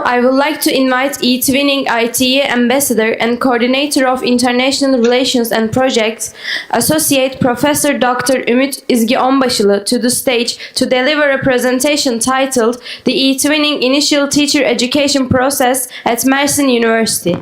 I would like to invite Etwinning ITE Ambassador and Coordinator of International Relations and Projects, Associate Professor Dr. Ümit İzgi Onbaşılı to the stage to deliver a presentation titled The Etwinning Initial Teacher Education Process at Mersin University.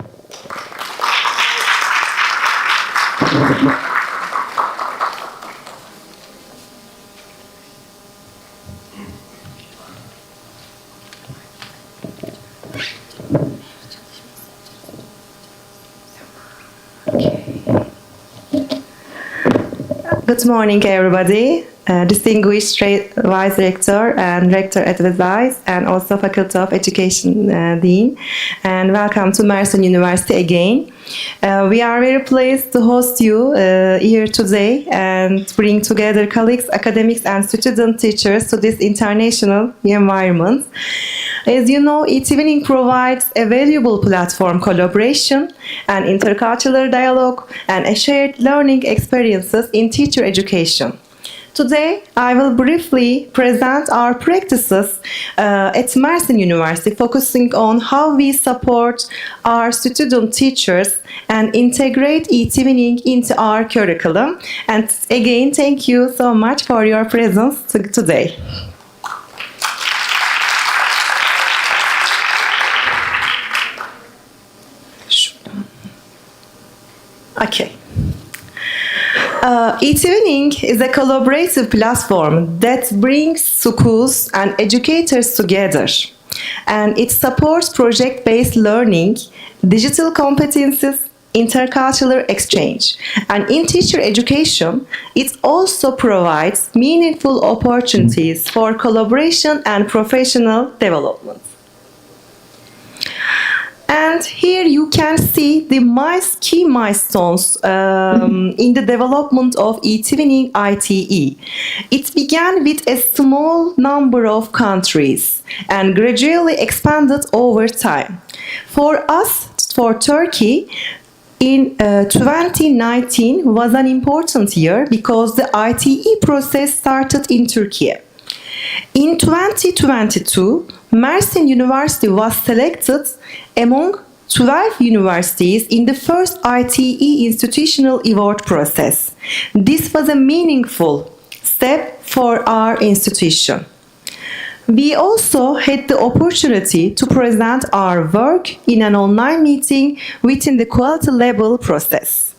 Good morning, everybody. Distinguished Vice Rector and Rector Advisor and also Faculty of Education Dean. And welcome to Mersin University again. We are very pleased to host you here today and bring together colleagues, academics and student teachers to this international environment. As you know, Etwinning provides a valuable platform collaboration and intercultural dialogue and a shared learning experiences in teacher education. Today, I will briefly present our practices at Mersin University, focusing on how we support our student teachers and integrate Etwinning into our curriculum. And again, thank you so much for your presence today. Okay. Etwinning is a collaborative platform that brings schools and educators together, and it supports project-based learning, digital competencies, intercultural exchange, and in teacher education, it also provides meaningful opportunities for collaboration and professional development. And here you can see the key milestones in the development of Etwinning ITE. It began with a small number of countries and gradually expanded over time. For us, for Turkey, in 2019 was an important year because the ITE process started in Turkey. In 2022, Mersin University was selected among 12 universities in the first ITE institutional award process. This was a meaningful step for our institution. We also had the opportunity to present our work in an online meeting within the quality level process.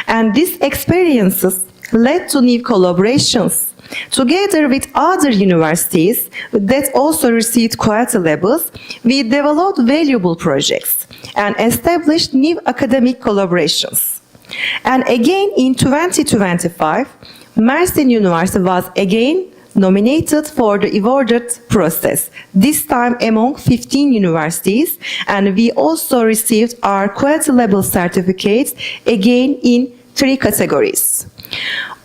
And these experiences led to new collaborations. Together with other universities that also received quality labels, we developed valuable projects and established new academic collaborations. And again in 2025, Mersin University was again nominated for the awarded process, this time among 15 universities, and we also received our quality label certificates again in 3 categories.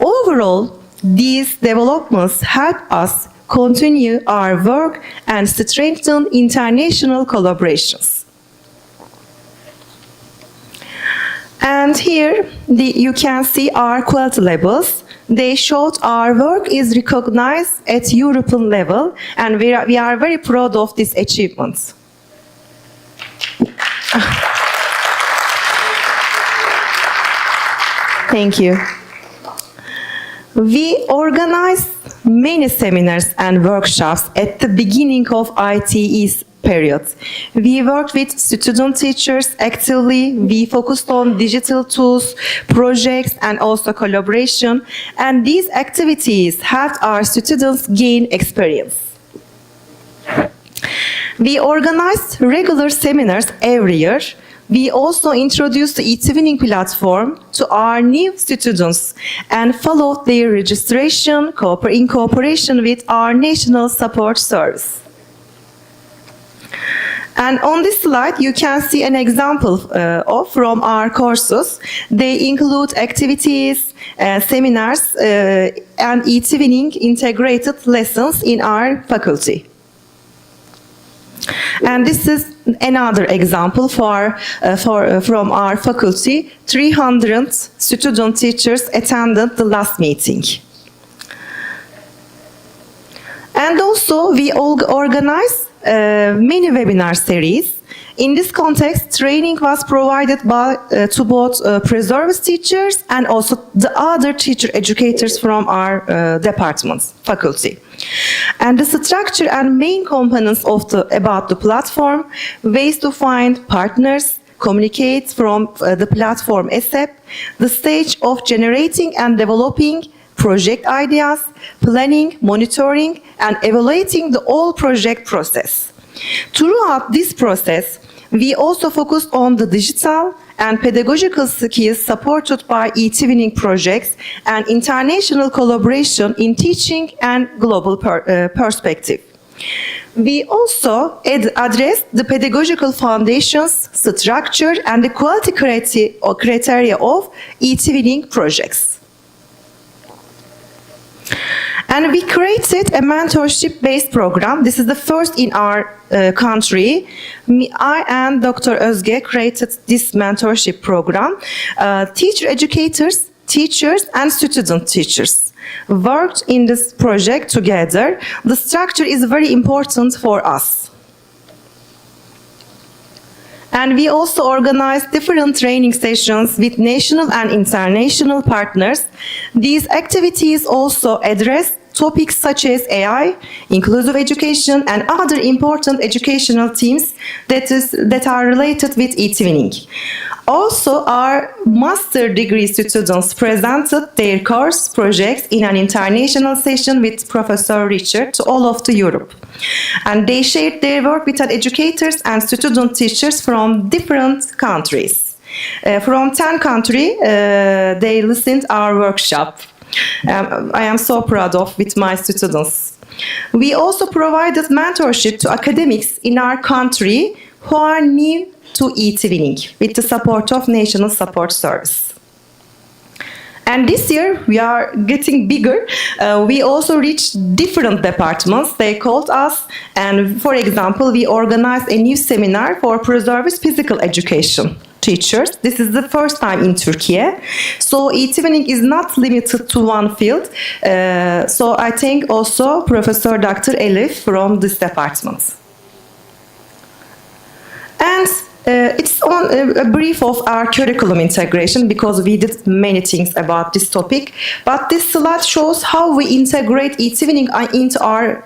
Overall, these developments help us continue our work and strengthen international collaborations. And here you can see our quality labels. They showed our work is recognized at European level, and we are very proud of this achievement. Thank you. We organized many seminars and workshops at the beginning of ITE's period. We worked with student teachers actively. We focused on digital tools, projects, and also collaboration. And these activities helped our students gain experience. We organized regular seminars every year. We also introduced the Etwinning platform to our new students and followed their registration in cooperation with our National Support Service. And on this slide, you can see an example from our courses. They include activities, seminars, and Etwinning integrated lessons in our faculty. And this is another example from our faculty. 300 student teachers attended the last meeting. And also we organize many webinar series. In this context, training was provided to both pre-service teachers and also the other teacher educators from our departments, faculty. And the structure and main components about the platform, ways to find partners, communicate from the platform ESEP, the stage of generating and developing project ideas, planning, monitoring, and evaluating the whole project process. Throughout this process, we also focused on the digital and pedagogical skills supported by Etwinning projects and international collaboration in teaching and global perspective. We also addressed the pedagogical foundations, structure, and the quality criteria of Etwinning projects. And we created a mentorship-based program. This is the first in our country. I and Dr. Özge created this mentorship program. Teacher educators, teachers, and student teachers worked in this project together. The structure is very important for us. And we also organized different training sessions with national and international partners. These activities also address topics such as AI, inclusive education, and other important educational themes that are related with Etwinning. Also, our master degree students presented their course projects in an international session with Professor Richard to all of Europe. And they shared their work with educators and student teachers from different countries. From 10 countries, they listened our workshop. I am so proud of with my students. We also provided mentorship to academics in our country who are new to Etwinning with the support of National Support Service. And this year we are getting bigger. We also reached different departments. They called us, and for example, we organized a new seminar for pre-service physical education teachers. This is the first time in Turkey. So Etwinning is not limited to one field. So I thank also Professor Dr. Elif from this department. And it's on a brief of our curriculum integration because we did many things about this topic. But this slide shows how we integrate Etwinning into our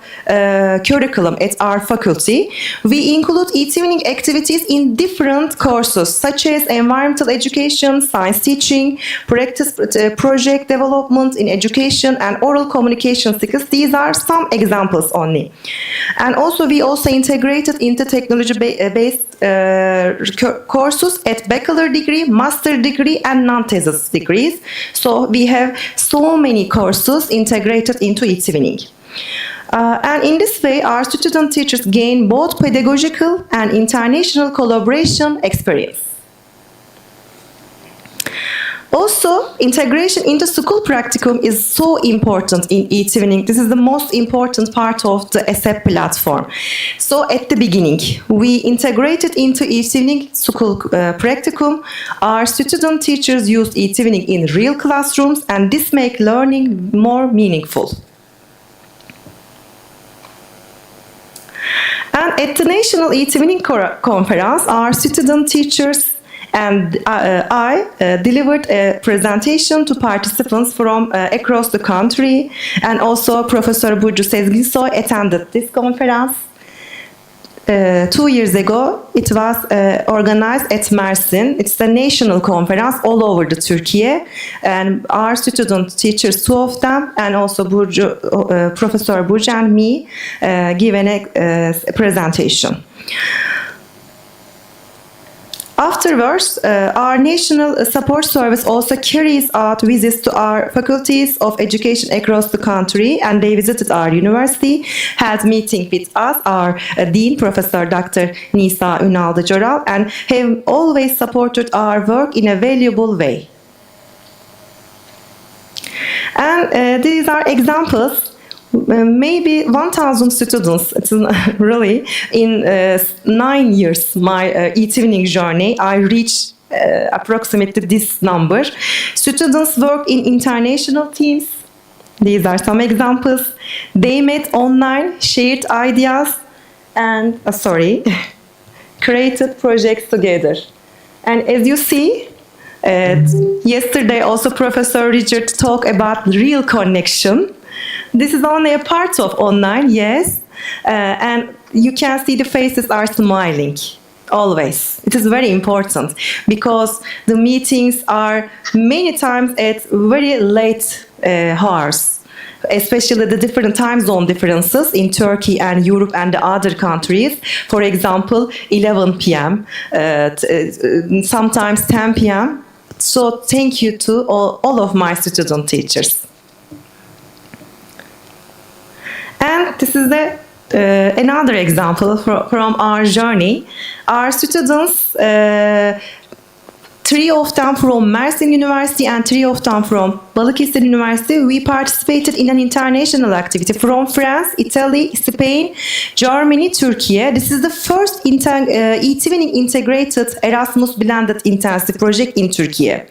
curriculum at our faculty. We include Etwinning activities in different courses such as environmental education, science teaching, practice project development in education, and oral communication skills. These are some examples only. And also we also integrated into technology-based courses at bachelor degree, master degree, and non-thesis degrees. So we have so many courses integrated into Etwinning. And in this way, our student teachers gain both pedagogical and international collaboration experience. Also, integration into school practicum is so important in Etwinning. This is the most important part of the ESEP platform. So at the beginning, we integrated into Etwinning school practicum. Our student teachers used Etwinning in real classrooms, and this makes learning more meaningful. And at the National Etwinning Conference, our student teachers and I delivered a presentation to participants from across the country, and also Professor Burcu Sezginsoy attended this conference. 2 years ago, it was organized at Mersin. It's a national conference all over the Turkey, and our student teachers, 2 of them, and also Professor Burcu and me, given a presentation. Afterwards, our National Support Service also carries out visits to our faculties of education across the country, and they visited our university, had meeting with us, our Dean, Professor Dr. Nisa Ünaldı Coral, and have always supported our work in a valuable way. And these are examples. Maybe 1,000 students. It's really in 9 years my Etwinning journey. I reached approximately this number. Students work in international teams. These are some examples. They met online, shared ideas, and created projects together. And as you see, yesterday also Professor Richard talked about real connection. This is only a part of online, yes, and you can see the faces are smiling. Always. It is very important because the meetings are many times at very late hours, especially the different time zone differences in Turkey and Europe and the other countries. For example, 11 p.m., sometimes 10 p.m. So thank you to all of my student teachers. And this is another example from our journey. Our students, 3 of them from Mersin University and 3 of them from Balıkesir University, we participated in an international activity from France, Italy, Spain, Germany, Turkey. This is the first Etwinning integrated Erasmus blended intensive project in Turkey.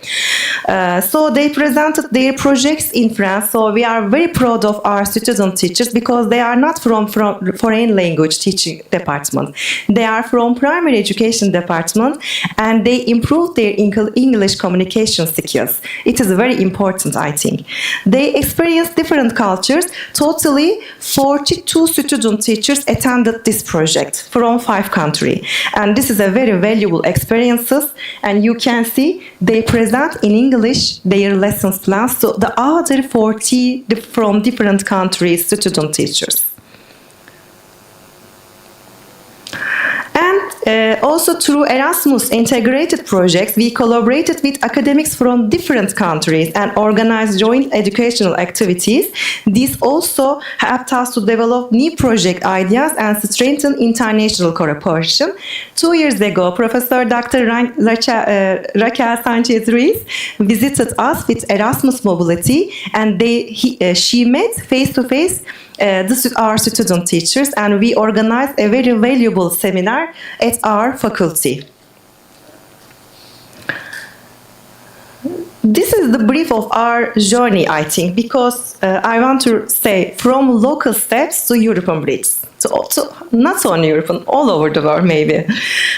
So they presented their projects in France. So we are very proud of our student teachers because they are not from foreign language teaching department. They are from primary education department and they improved their English communication skills. It is very important, I think. They experienced different cultures. Totally 42 student teachers attended this project from 5 countries. And this is a very valuable experiences. And you can see they present in English their lessons plans to the other 40 from different countries student teachers. Also through Erasmus integrated projects, we collaborated with academics from different countries and organized joint educational activities. This also helped us to develop new project ideas and strengthen international cooperation. 2 years ago, Professor Dr. Raquel Sanchez-Ruiz visited us with Erasmus Mobility and she met face-to-face our student teachers and we organized a very valuable seminar at our faculty. This is the brief of our journey, I think, because I want to say from local steps to European bridges. So not only Europe, all over the world maybe.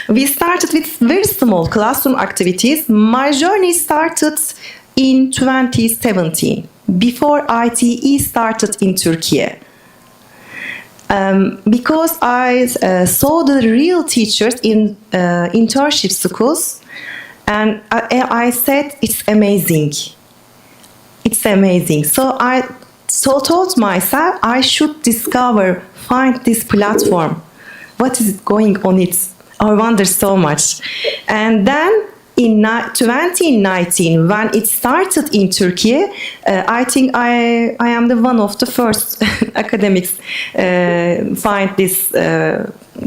We started with very small classroom activities. My journey started in 2017, before ITE started in Turkey. Because I saw the real teachers in internship schools, and I said, it's amazing. It's amazing. So I told myself I should find this platform. What is going on it? I wonder so much. And then in 2019, when it started in Turkey, I think I am the one of the first academics find this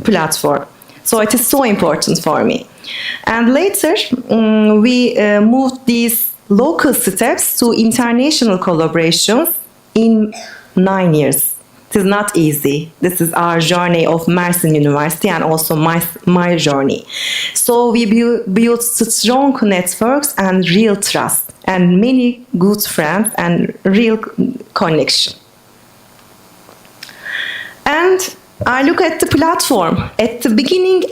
platform. So it is so important for me. And later, we moved these local steps to international collaborations in 9 years. It is not easy. This is our journey of Mersin University and also my journey. So we built strong networks and real trust and many good friends and real connection. And I look at the platform at the beginning,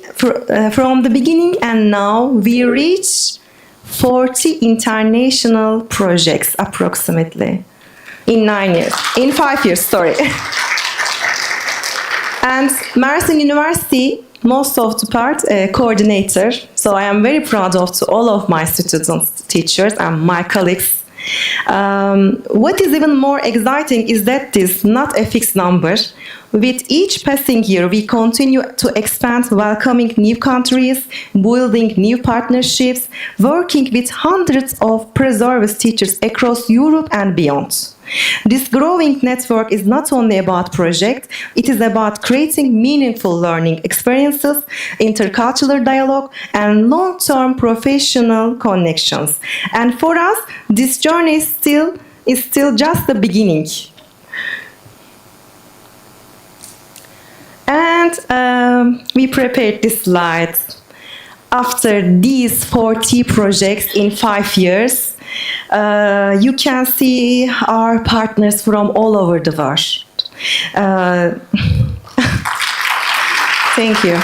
from the beginning, and now we reach 40 international projects approximately in 5 years, sorry. And Mersin University, most of the part, coordinator. So I am very proud of all of my students, teachers, and my colleagues. What is even more exciting is that this is not a fixed number. With each passing year, we continue to expand, welcoming new countries, building new partnerships, working with hundreds of preserved teachers across Europe and beyond. This growing network is not only about projects, it is about creating meaningful learning experiences, intercultural dialogue, and long-term professional connections. And for us, this journey is still just the beginning. And we prepared this slide. After these 40 projects in 5 years, you can see our partners from all over the world. Thank you.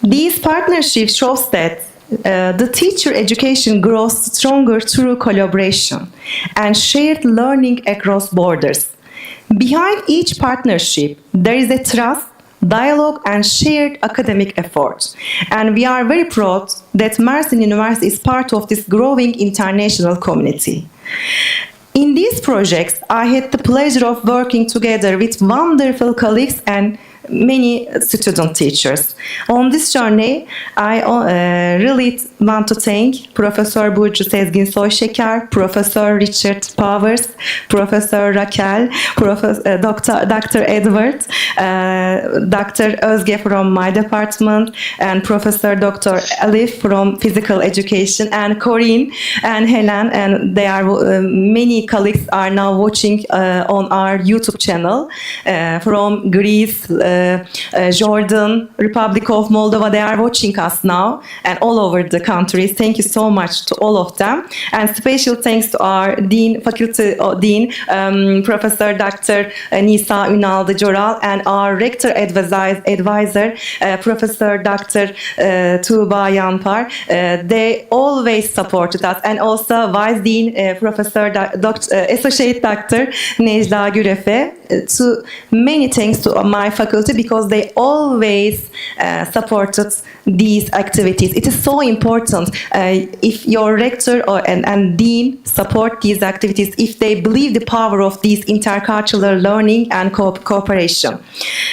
These partnerships shows that the teacher education grows stronger through collaboration and shared learning across borders. Behind each partnership, there is a trust, dialogue, and shared academic effort. And we are very proud that Mersin University is part of this growing international community. In these projects, I had the pleasure of working together with wonderful colleagues and many student teachers. On this journey, I really want to thank Professor Burcu Sezgin Soyşeker, Professor Richard Powers, Professor Raquel, Dr. Edward, Dr. Özge from my department, and Professor Dr. Elif from Physical Education, and Corinne and Helen, and they are many colleagues are now watching on our YouTube channel from Greece, Jordan, Republic of Moldova. They are watching us now and all over the countries. Thank you so much to all of them. And special thanks to our Dean, Faculty Dean, Professor Dr. Nisa Ünal Joral, and our Rector Advisor, Professor Dr. Tuğba Yanpar. They always supported us. And also Vice Dean, Professor Associate Dr. Necla Gürefe. To many thanks to my faculty because they always supported these activities. It is so important if your rector and dean support these activities, if they believe the power of these intercultural learning and cooperation.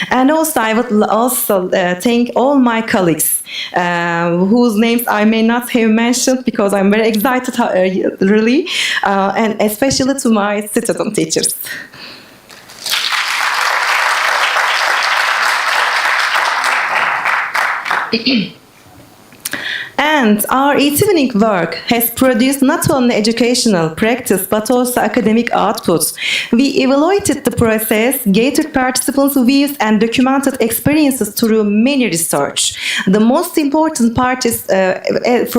And also I would also thank all my colleagues whose names I may not have mentioned because I'm very excited really, and especially to my student teachers. And our Etwinning work has produced not only educational practice but also academic outputs. We evaluated the process, gathered participants' views, and documented experiences through many research. The most important part is, as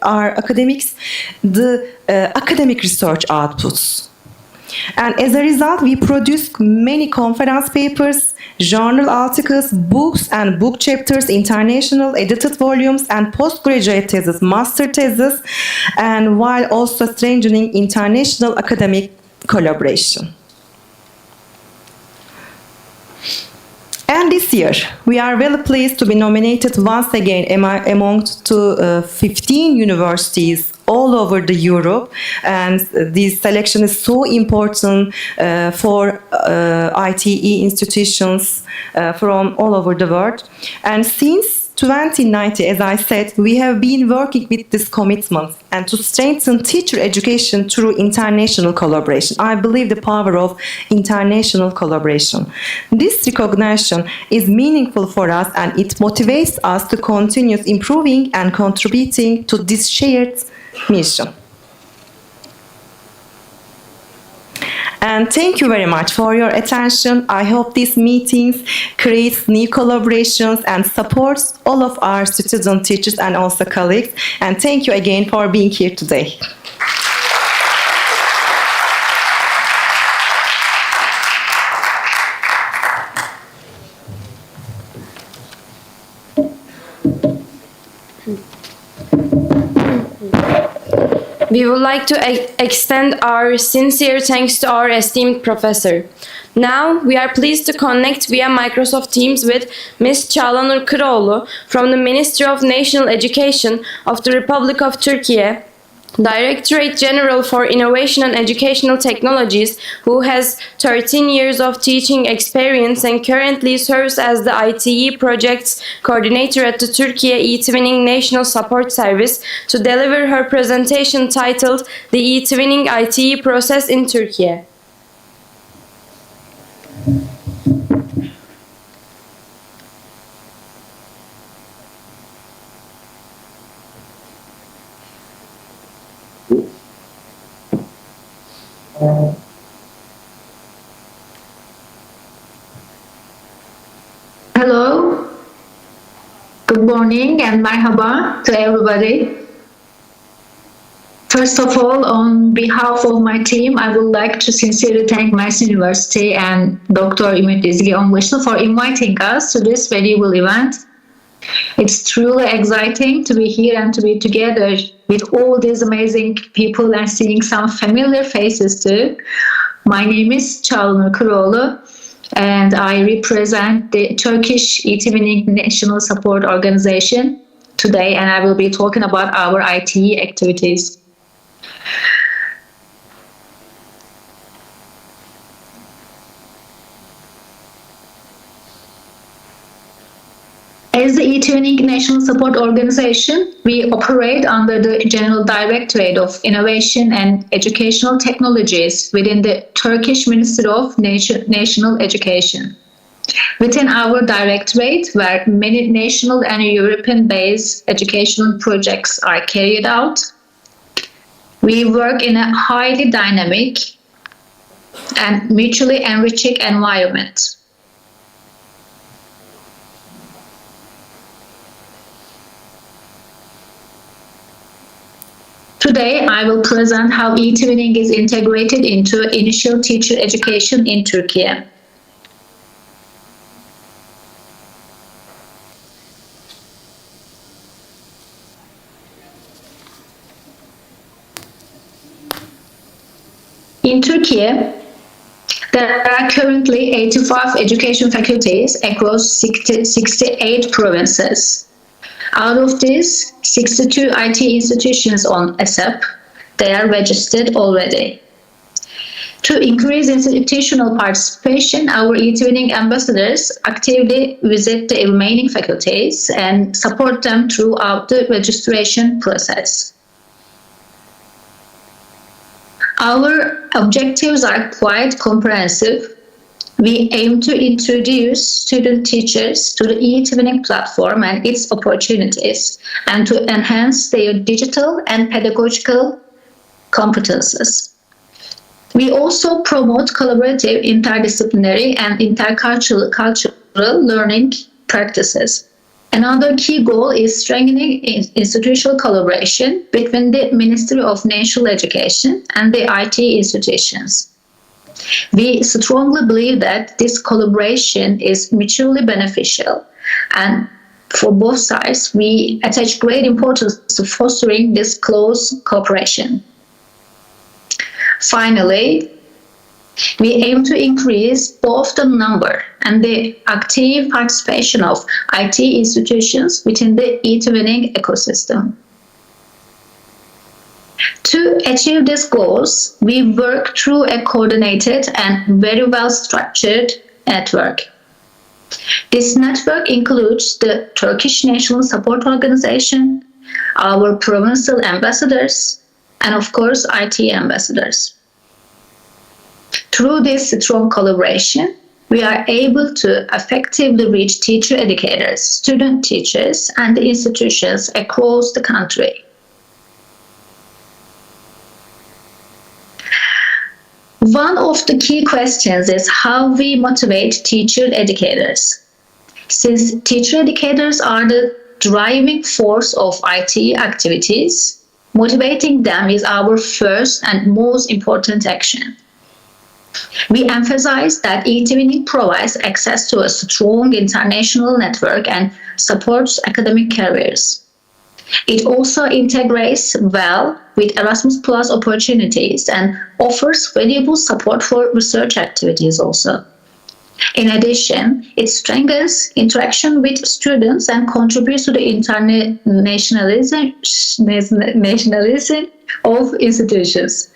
our academics, the academic research outputs. And as a result, we produced many conference papers, journal articles, books and book chapters, international edited volumes, and postgraduate theses, master theses, and while also strengthening international academic collaboration. And this year, we are very pleased to be nominated once again among 15 universities all over the Europe, and this selection is so important for ITE institutions from all over the world. And since 2019, as I said, we have been working with this commitment and to strengthen teacher education through international collaboration. I believe the power of international collaboration. This recognition is meaningful for us and it motivates us to continue improving and contributing to this shared mission. And thank you very much for your attention. I hope these meetings create new collaborations and supports all of our student teachers and also colleagues. And thank you again for being here today. We would like to extend our sincere thanks to our esteemed professor. Now, we are pleased to connect via Microsoft Teams with Ms. Çağlanur Kıroğlu from the Ministry of National Education of the Republic of Turkey, Directorate General for Innovation and Educational Technologies, who has 13 years of teaching experience and currently serves as the ITE Projects Coordinator at the Turkey Etwinning National Support Service, to deliver her presentation titled The Etwinning ITE Process in Turkey. Hello, good morning and merhaba to everybody. First of all, on behalf of my team, I would like to sincerely thank Mersin University and Dr. Ümit İzgi Onbaşı for inviting us to this valuable event. It's truly exciting to be here and to be together with all these amazing people and seeing some familiar faces too. My name is Çağla Kuroğlu and I represent the Turkish Etwinning National Support Organization today, and I will be talking about our ITE activities. As the Etwinning National Support Organization, we operate under the General Directorate of Innovation and Educational Technologies within the Turkish Ministry of National Education. Within our directorate, where many national and European-based educational projects are carried out, we work in a highly dynamic and mutually enriching environment. Today, I will present how Etwinning is integrated into initial teacher education in Turkey. In Turkey, there are currently 85 education faculties across 68 provinces. Out of these, 62 IT institutions on ESEP, they are registered already. To increase institutional participation, our Etwinning ambassadors actively visit the remaining faculties and support them throughout the registration process. Our objectives are quite comprehensive. We aim to introduce student teachers to the Etwinning platform and its opportunities, and to enhance their digital and pedagogical competences. We also promote collaborative, interdisciplinary, and intercultural learning practices. Another key goal is strengthening institutional collaboration between the Ministry of National Education and the IT institutions. We strongly believe that this collaboration is mutually beneficial, and for both sides, we attach great importance to fostering this close cooperation. Finally, we aim to increase both the number and the active participation of IT institutions within the Etwinning ecosystem. To achieve these goals, we work through a coordinated and very well-structured network. This network includes the Turkish National Support Organization, our provincial ambassadors, and of course, IT ambassadors. Through this strong collaboration, we are able to effectively reach teacher educators, student teachers, and the institutions across the country. One of the key questions is how we motivate teacher educators. Since teacher educators are the driving force of IT activities, motivating them is our first and most important action. We emphasize that Etwinning provides access to a strong international network and supports academic careers. It also integrates well with Erasmus Plus opportunities and offers valuable support for research activities also. In addition, it strengthens interaction with students and contributes to the internationalization of institutions.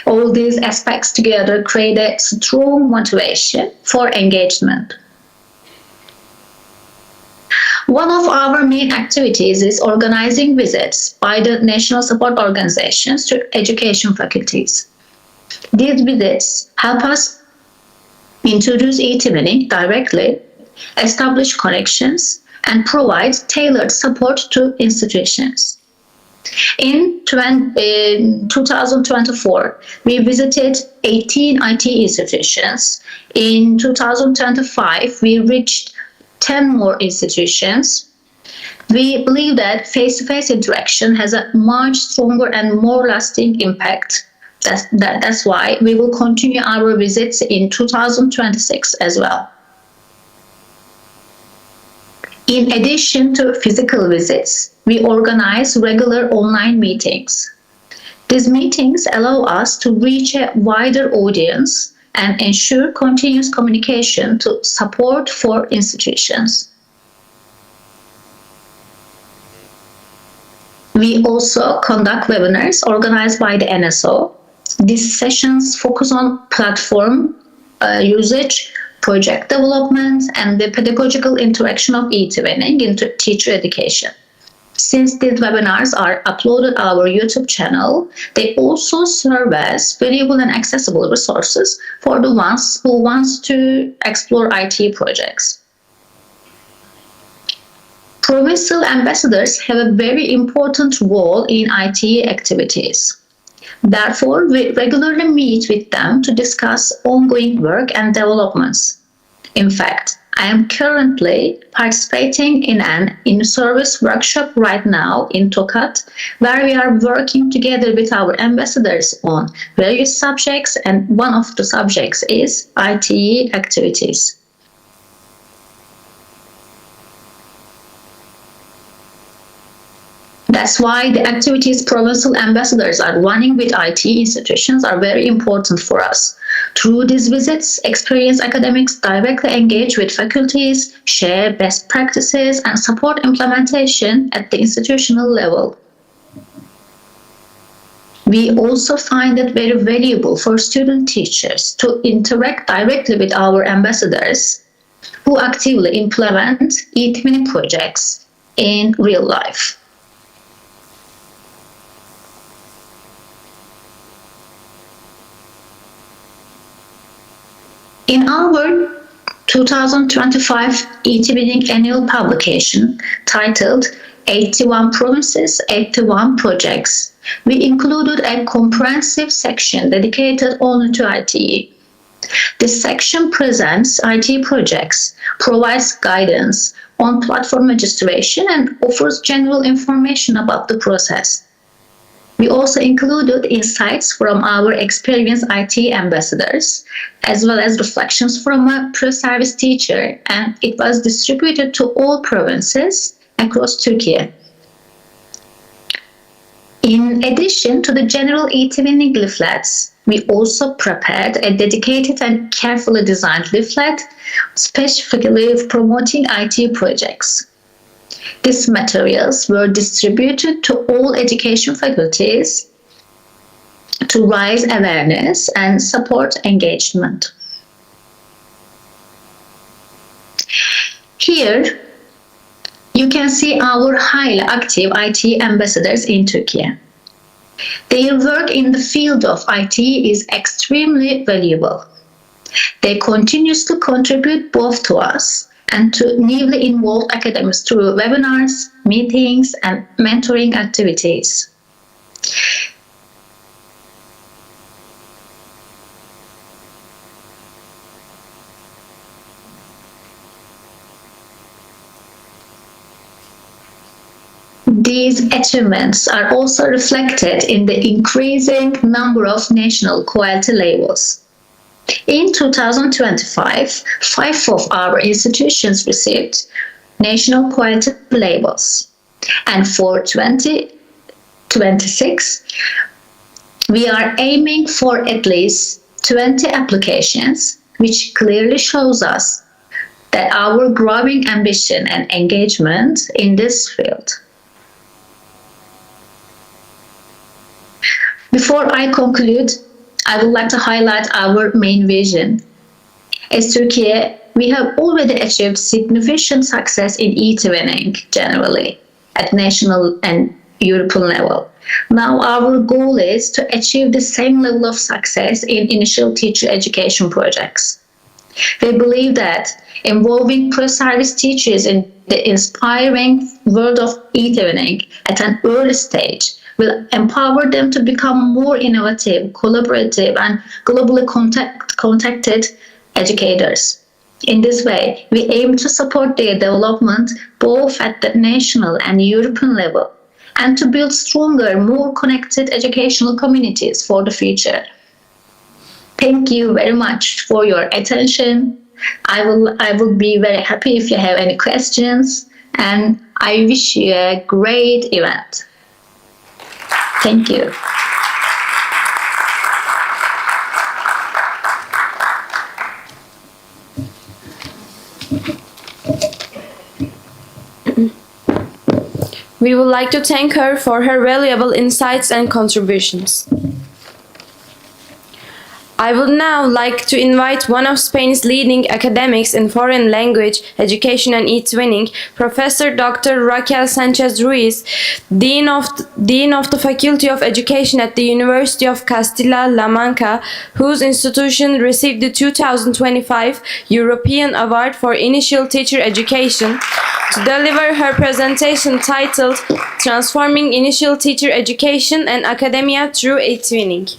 All these aspects together create a strong motivation for engagement. One of our main activities is organizing visits by the national support organizations to education faculties. These visits help us introduce Etwinning directly, establish connections, and provide tailored support to institutions. In 2024, we visited 18 IT institutions. In 2025, we reached 10 more institutions. We believe that face-to-face interaction has a much stronger and more lasting impact. That's why we will continue our visits in 2026 as well. In addition to physical visits, we organize regular online meetings. These meetings allow us to reach a wider audience and ensure continuous communication to support for institutions. We also conduct webinars organized by the NSO. These sessions focus on platform usage, project development, and the pedagogical interaction of Etwinning into teacher education. Since these webinars are uploaded on our YouTube channel, they also serve as valuable and accessible resources for the ones who want to explore IT projects. Provincial ambassadors have a very important role in IT activities. Therefore, we regularly meet with them to discuss ongoing work and developments. In fact, I am currently participating in an in-service workshop right now in Tokat, where we are working together with our ambassadors on various subjects, and one of the subjects is IT activities. That's why the activities provincial ambassadors are running with IT institutions are very important for us. Through these visits, experienced academics directly engage with faculties, share best practices, and support implementation at the institutional level. We also find it very valuable for student teachers to interact directly with our ambassadors who actively implement Etwinning projects in real life. In our 2025 Etwinning annual publication titled 81 Provinces, 81 Projects, we included a comprehensive section dedicated only to IT. This section presents IT projects, provides guidance on platform registration, and offers general information about the process. We also included insights from our experienced IT ambassadors, as well as reflections from a pre-service teacher, and it was distributed to all provinces across Turkey. In addition to the general Etwinning leaflets, we also prepared a dedicated and carefully designed leaflet specifically promoting IT projects. These materials were distributed to all education faculties to raise awareness and support engagement. Here, you can see our highly active IT ambassadors in Turkey. Their work in the field of IT is extremely valuable. They continuously contribute both to us and to newly involved academics through webinars, meetings, and mentoring activities. These achievements are also reflected in the increasing number of national quality labels. In 2025, 5 of our institutions received national quality labels, and for 2026, we are aiming for at least 20 applications, which clearly shows us that our growing ambition and engagement in this field. Before I conclude, I would like to highlight our main vision. As Turkey, we have already achieved significant success in Etwinning generally at national and European level. Now our goal is to achieve the same level of success in initial teacher education projects. We believe that involving pre-service teachers in the inspiring world of Etwinning at an early stage will empower them to become more innovative, collaborative, and globally contacted educators. In this way, we aim to support their development both at the national and European level, and to build stronger, more connected educational communities for the future. Thank you very much for your attention. I will be very happy if you have any questions, and I wish you a great event. Thank you. We would like to thank her for her valuable insights and contributions. I would now like to invite one of Spain's leading academics in foreign language education and e-twinning, Professor Dr. Raquel Sanchez Ruiz, Dean of the Faculty of Education at the University of Castilla-La Mancha, whose institution received the 2025 European Award for Initial Teacher Education, to deliver her presentation titled Transforming Initial Teacher Education and Academia Through Etwinning.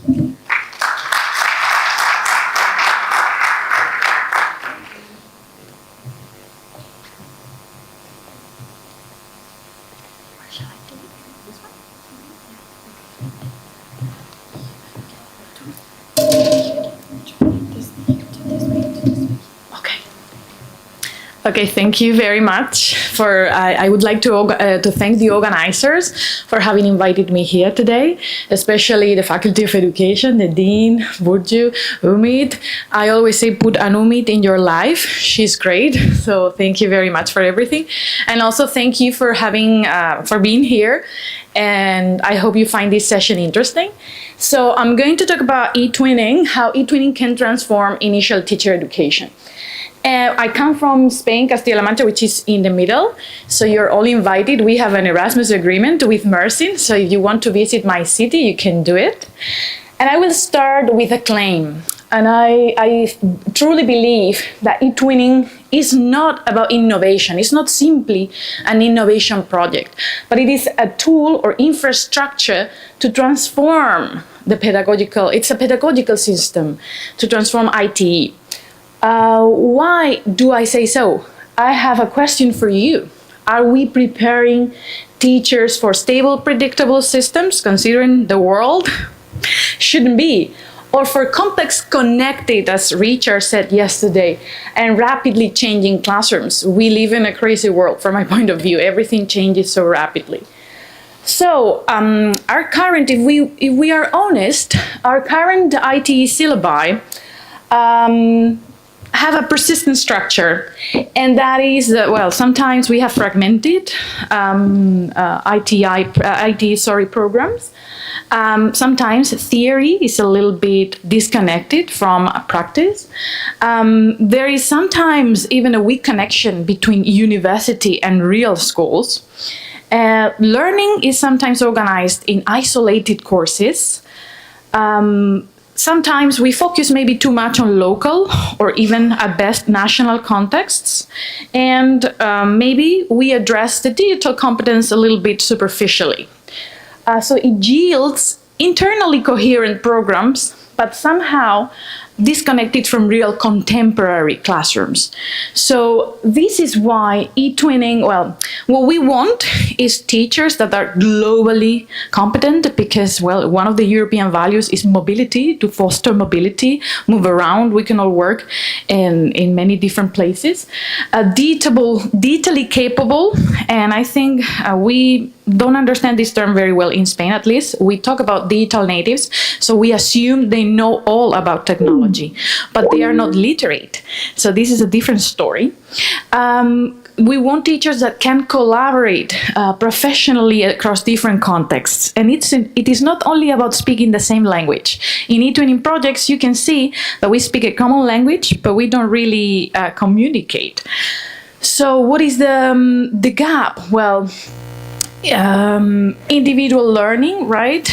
Okay, thank you very much. I would like to thank the organizers for having invited me here today, especially the Faculty of Education, the Dean, Burcu, Umit. I always say put an Umit in your life. She's great. So thank you very much for everything. And also thank you for being here. And I hope you find this session interesting. So I'm going to talk about e-twinning, how e-twinning can transform initial teacher education. I come from Spain, Castilla-La Mancha, which is in the middle. So you're all invited. We have an Erasmus agreement with Mersin. So if you want to visit my city, you can do it. And I will start with a claim. And I truly believe that e-twinning is not about innovation. It's not simply an innovation project, but it is a tool or infrastructure to transform it's a pedagogical system to transform ITE. Why do I say so? I have a question for you. Are we preparing teachers for stable, predictable systems, considering the world? Shouldn't be. Or for complex, connected, as Richard said yesterday, and rapidly changing classrooms. We live in a crazy world from my point of view. Everything changes so rapidly. So our current, if we are honest, our current ITE syllabi have a persistent structure, and that is sometimes we have fragmented IT programs. Sometimes theory is a little bit disconnected from practice. There is sometimes even a weak connection between university and real schools. Learning is sometimes organized in isolated courses. Sometimes we focus maybe too much on local or even at best national contexts, and maybe we address the digital competence a little bit superficially. So it yields internally coherent programs, but somehow disconnected from real contemporary classrooms. So this is why e-twinning, what we want is teachers that are globally competent, because, one of the European values is mobility, to foster mobility, move around. We can all work in many different places. Digitally capable, and I think we don't understand this term very well in Spain, at least. We talk about digital natives, so we assume they know all about technology, but they are not literate. So this is a different story. We want teachers that can collaborate professionally across different contexts. And it is not only about speaking the same language. In e-twinning projects, you can see that we speak a common language, but we don't really communicate. So what is the gap? Individual learning, right?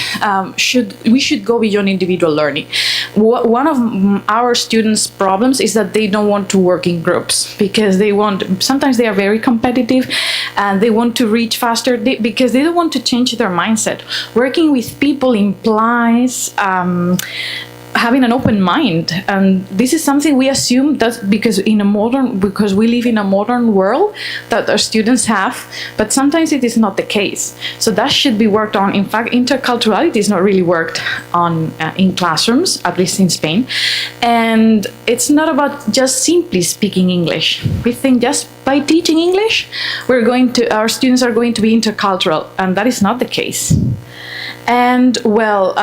We should go beyond individual learning. One of our students' problems is that they don't want to work in groups because sometimes they are very competitive and they want to reach faster because they don't want to change their mindset. Working with people implies having an open mind. And this is something we assume that because we live in a modern world that our students have, but sometimes it is not the case. So that should be worked on. In fact, interculturality is not really worked on in classrooms, at least in Spain. And it's not about just simply speaking English. We think just by teaching English, our students are going to be intercultural, and that is not the case. And well,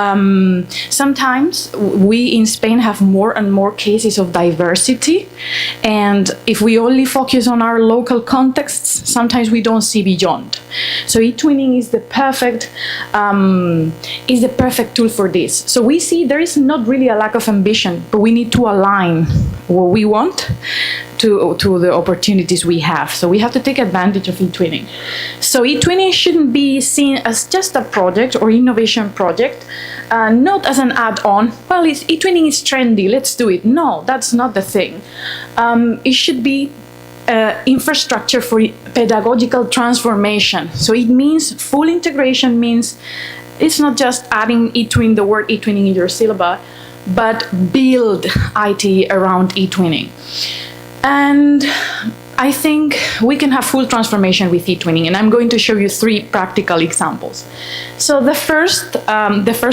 sometimes we in Spain have more and more cases of diversity, and if we only focus on our local contexts, sometimes we don't see beyond. So Etwinning is the perfect tool for this. So we see there is not really a lack of ambition, but we need to align what we want to the opportunities we have. So we have to take advantage of Etwinning. So Etwinning shouldn't be seen as just a project or innovation project, not as an add-on. Well, Etwinning is trendy, let's do it. No, that's not the thing. It should be infrastructure for pedagogical transformation. So it means full integration means it's not just adding the word Etwinning in your syllabus, but build IT around Etwinning. And I think we can have full transformation with Etwinning, and I'm going to show you 3 practical examples. So the first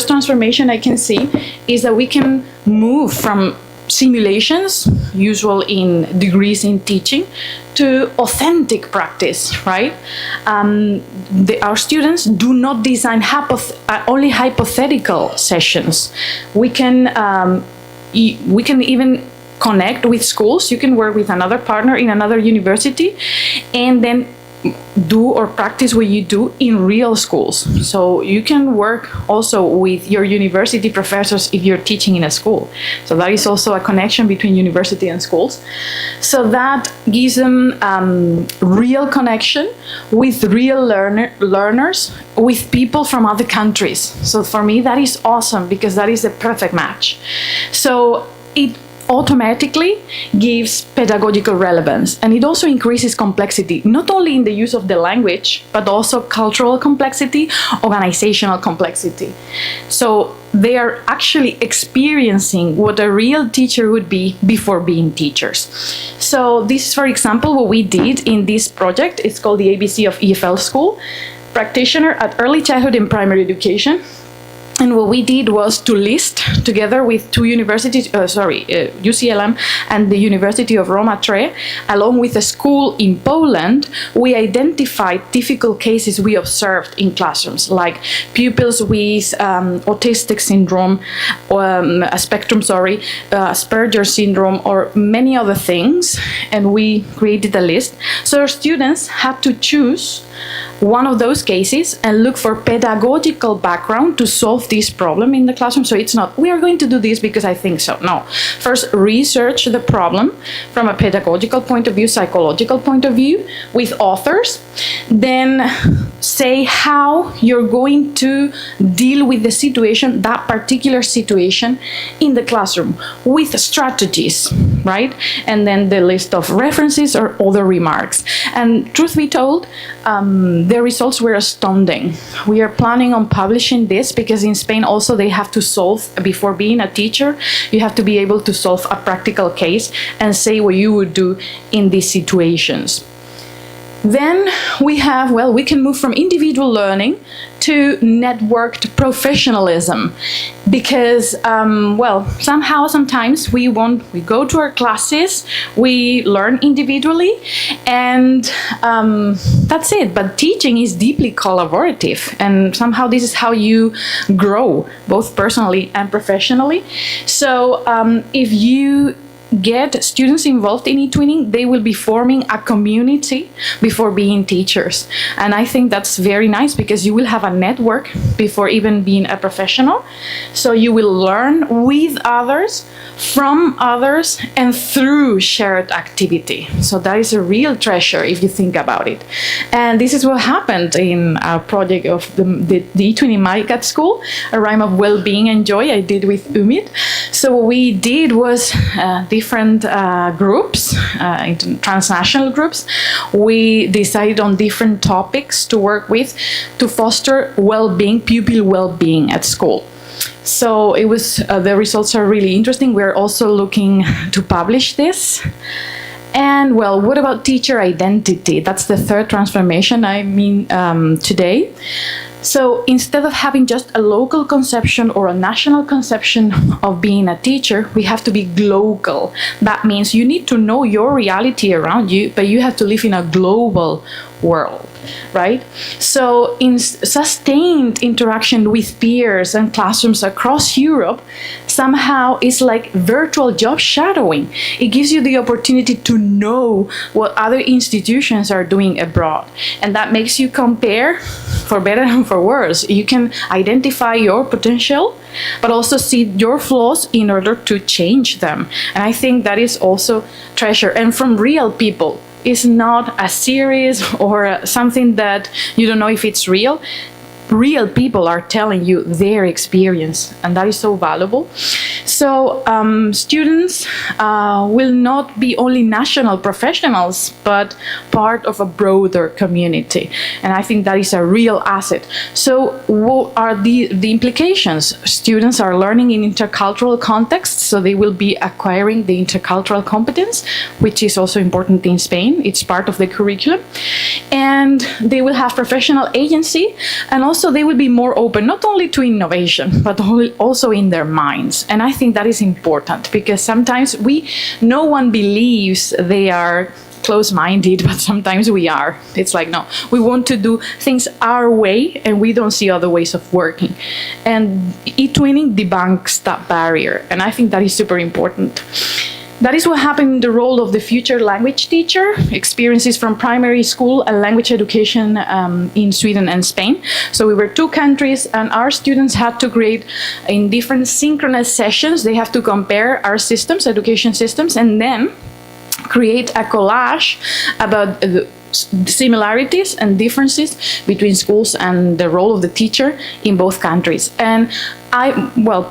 transformation I can see is that we can move from simulations, usual in degrees in teaching, to authentic practice, right? Our students do not design only hypothetical sessions. We can even connect with schools. You can work with another partner in another university and then do or practice what you do in real schools. So you can work also with your university professors if you're teaching in a school. So that is also a connection between university and schools. So that gives them real connection with real learners, with people from other countries. So for me, that is awesome because that is a perfect match. So it automatically gives pedagogical relevance, and it also increases complexity, not only in the use of the language, but also cultural complexity, organizational complexity. So they are actually experiencing what a real teacher would be before being teachers. So this is, for example, what we did in this project. It's called the ABC of EFL School, Practitioner at Early Childhood and Primary Education. And what we did was to list, together with 2 universities, UCLM and the University of Roma Tre, along with a school in Poland, we identified difficult cases we observed in classrooms, like pupils with autistic syndrome, Asperger's syndrome, or many other things, and we created a list. So our students had to choose one of those cases and look for pedagogical background to solve this problem in the classroom. So it's not, we are going to do this because I think so. No. First, research the problem from a pedagogical point of view, psychological point of view, with authors. Then say how you're going to deal with the situation, that particular situation in the classroom, with strategies, right? And then the list of references or other remarks. And truth be told, the results were astounding. We are planning on publishing this because in Spain also they have to solve, before being a teacher, you have to be able to solve a practical case and say what you would do in these situations. Then we have, we can move from individual learning to networked professionalism because, sometimes we go to our classes, we learn individually, and that's it. But teaching is deeply collaborative, and somehow this is how you grow, both personally and professionally. So if you get students involved in Etwinning, they will be forming a community before being teachers. And I think that's very nice because you will have a network before even being a professional. So you will learn with others, from others, and through shared activity. So that is a real treasure if you think about it. And this is what happened in our project of the Etwinning Magic at School, a rhyme of well-being and joy I did with Umit. So what we did was different groups, transnational groups. We decided on different topics to work with to foster well-being, pupil well-being at school. So it was the results are really interesting. We're also looking to publish this. And well, what about teacher identity? That's the third transformation today. So instead of having just a local conception or a national conception of being a teacher, we have to be global. That means you need to know your reality around you, but you have to live in a global world, right? So in sustained interaction with peers and classrooms across Europe, somehow it's like virtual job shadowing. It gives you the opportunity to know what other institutions are doing abroad. And that makes you compare, for better and for worse. You can identify your potential, but also see your flaws in order to change them. And I think that is also treasure. And from real people. It's not a series or something that you don't know if it's real. Real people are telling you their experience, and that is so valuable. So students will not be only national professionals, but part of a broader community. And I think that is a real asset. So what are the implications? Students are learning in intercultural contexts, so they will be acquiring the intercultural competence, which is also important in Spain. It's part of the curriculum. And they will have professional agency, and also they will be more open, not only to innovation, but also in their minds. And I think that is important, because sometimes no one believes they are close-minded, but sometimes we are. It's like, no, we want to do things our way, and we don't see other ways of working. And Etwinning debunks that barrier, and I think that is super important. That is what happened in the role of the future language teacher, experiences from primary school and language education in Sweden and Spain. So we were two countries, and our students had to create in different synchronous sessions. They have to compare our systems, education systems, and then create a collage about the similarities and differences between schools and the role of the teacher in both countries. And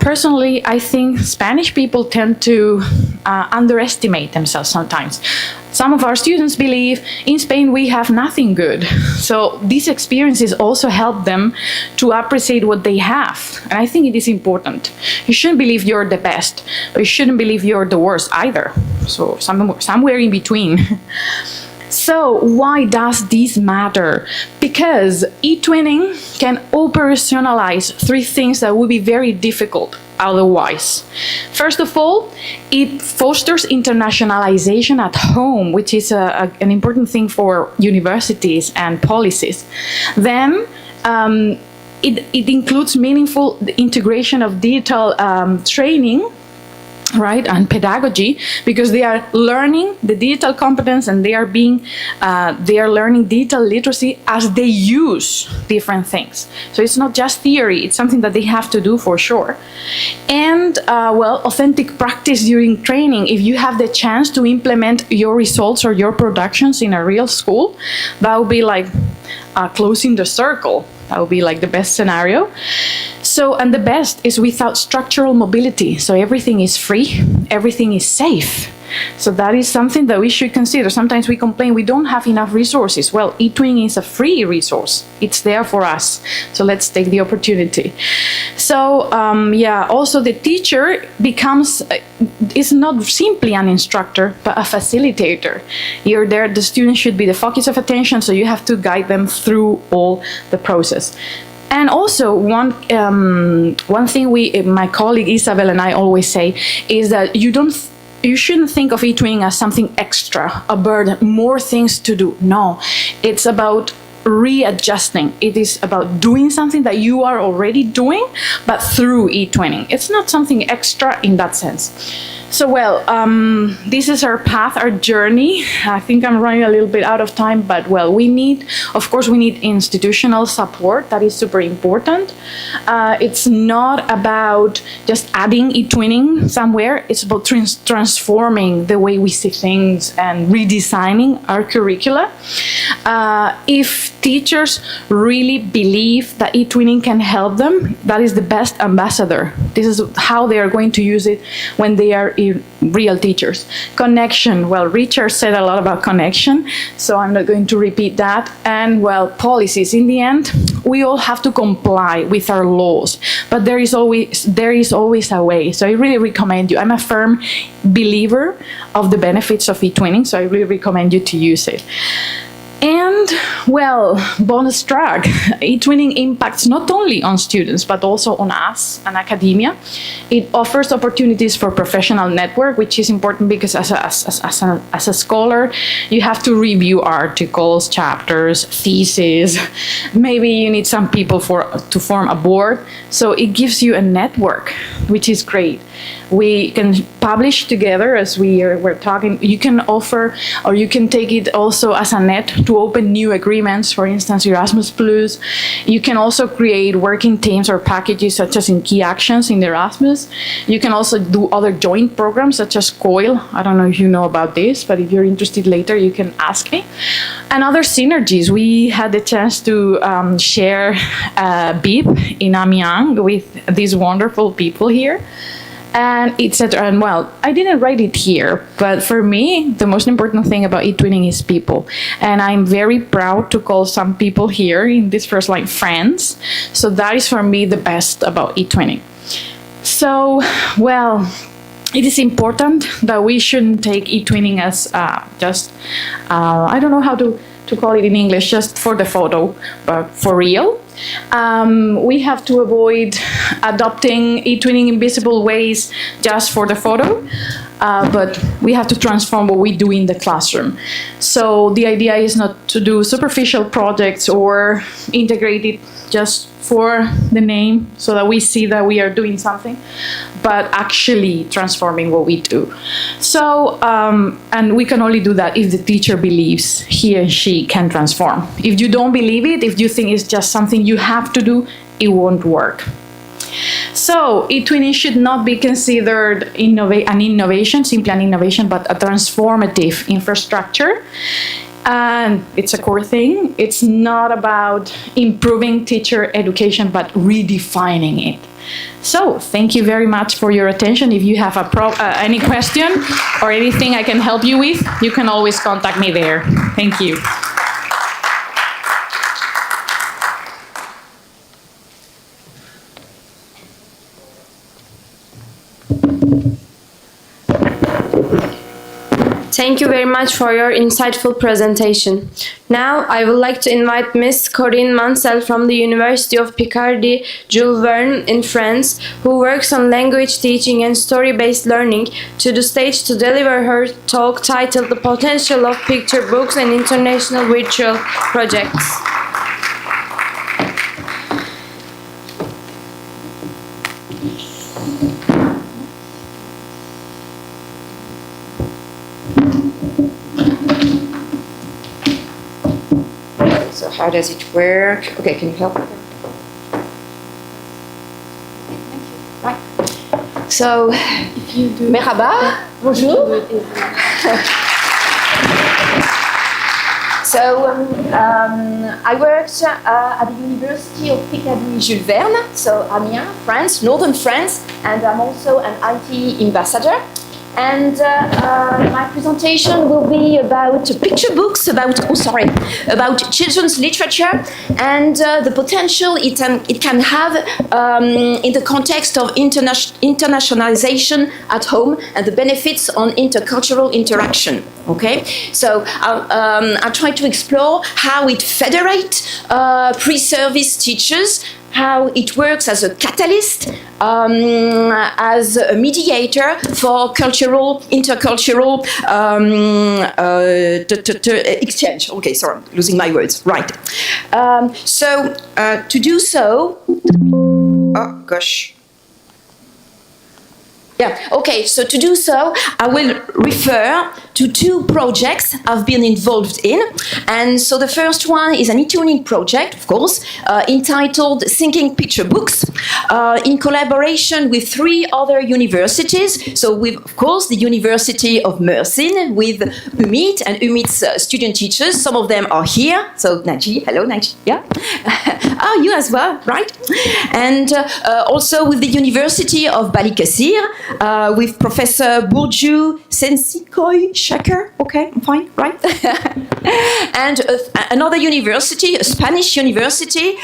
personally, I think Spanish people tend to underestimate themselves sometimes. Some of our students believe in Spain we have nothing good. So these experiences also help them to appreciate what they have. And I think it is important. You shouldn't believe you're the best, but you shouldn't believe you're the worst either. So somewhere in between. So why does this matter? Because Etwinning can operationalize three things that would be very difficult otherwise. First of all, it fosters internationalization at home, which is an important thing for universities and policies. Then it includes meaningful integration of digital training, right, and pedagogy, because they are learning the digital competence, and they are learning digital literacy as they use different things. So it's not just theory, it's something that they have to do for sure. And authentic practice during training. If you have the chance to implement your results or your productions in a real school, that would be like closing the circle. That would be like the best scenario. So, and the best is without structural mobility. So everything is free, everything is safe. So that is something that we should consider. Sometimes we complain we don't have enough resources. Well, Etwinning is a free resource. It's there for us. So let's take the opportunity. So also the teacher is not simply an instructor, but a facilitator. You're there, the student should be the focus of attention, so you have to guide them through all the process. And also one thing my colleague Isabel and I always say is that you shouldn't think of Etwinning as something extra, a burden, more things to do. No, it's about readjusting. It is about doing something that you are already doing, but through Etwinning. It's not something extra in that sense. So this is our path, our journey. I think I'm running a little bit out of time, but we need institutional support. That is super important. It's not about just adding Etwinning somewhere. It's about transforming the way we see things and redesigning our curricula. If teachers really believe that Etwinning can help them, that is the best ambassador. This is how they are going to use it when they are real teachers. Connection. Well, Richard said a lot about connection, so I'm not going to repeat that. And policies. In the end, we all have to comply with our laws, but there is always a way. So I really recommend you. I'm a firm believer of the benefits of Etwinning, so I really recommend you to use it. And, well, bonus track, Etwinning impacts not only on students, but also on us and academia. It offers opportunities for professional network, which is important because as a scholar, you have to review articles, chapters, theses. Maybe you need some people to form a board. So it gives you a network, which is great. We can publish together as we're talking. You can offer, or you can take it also as a net to open new agreements, for instance, Erasmus Plus. You can also create working teams or packages such as in Key Actions in Erasmus. You can also do other joint programs such as COIL. I don't know if you know about this, but if you're interested later, you can ask me. And other synergies. We had the chance to share BIP in Amiens with these wonderful people here. And etc. And well, I didn't write it here, but for me, the most important thing about Etwinning is people. And I'm very proud to call some people here in this first line friends. So that is for me the best about Etwinning. So, well, it is important that we shouldn't take Etwinning as I don't know how to call it in English, just for the photo, but for real. We have to avoid adopting Etwinning in visible ways just for the photo, but we have to transform what we do in the classroom. So the idea is not to do superficial projects or integrate it just for the name so that we see that we are doing something, but actually transforming what we do. So, and we can only do that if the teacher believes he and she can transform. If you don't believe it, if you think it's just something you have to do, it won't work. So, Etwinning should not be considered an innovation, simply an innovation, but a transformative infrastructure. And it's a core thing. It's not about improving teacher education, but redefining it. So, thank you very much for your attention. If you have any question or anything I can help you with, you can always contact me there. Thank you. Thank you very much for your insightful presentation. Now, I would like to invite Ms. Corinne Mansell from the University of Picardy, Jules Verne in France, who works on language teaching and story-based learning, to the stage to deliver her talk titled The Potential of Picture Books and International Virtual Projects. So how does it work? Okay, can you help? Right. So, merhaba, bonjour. So, I worked at the University of Picardy Jules Verne, so Amiens, France, northern France, and I'm also an IT ambassador. And my presentation will be about picture books, about children's literature, and the potential it can have in the context of internationalization at home and the benefits on intercultural interaction. Okay, so I'll try to explore how it federates pre-service teachers, how it works as a catalyst, as a mediator for intercultural exchange. Okay, sorry, I'm losing my words. Right. So to do so, oh gosh. Yeah, okay, so to do so, I will refer to two projects I've been involved in. And so the first one is an Etwinning project, of course, entitled Thinking Picture Books, in collaboration with three other universities. So with, of course, the University of Mersin, with Umit and Umit's student teachers. Some of them are here. So Naji, hello Naji, yeah? Oh, you as well, right? And also with the University of Balikasir, with Professor Bourdieu Sensikoy checker. Okay, I'm fine, right? And another university, a Spanish university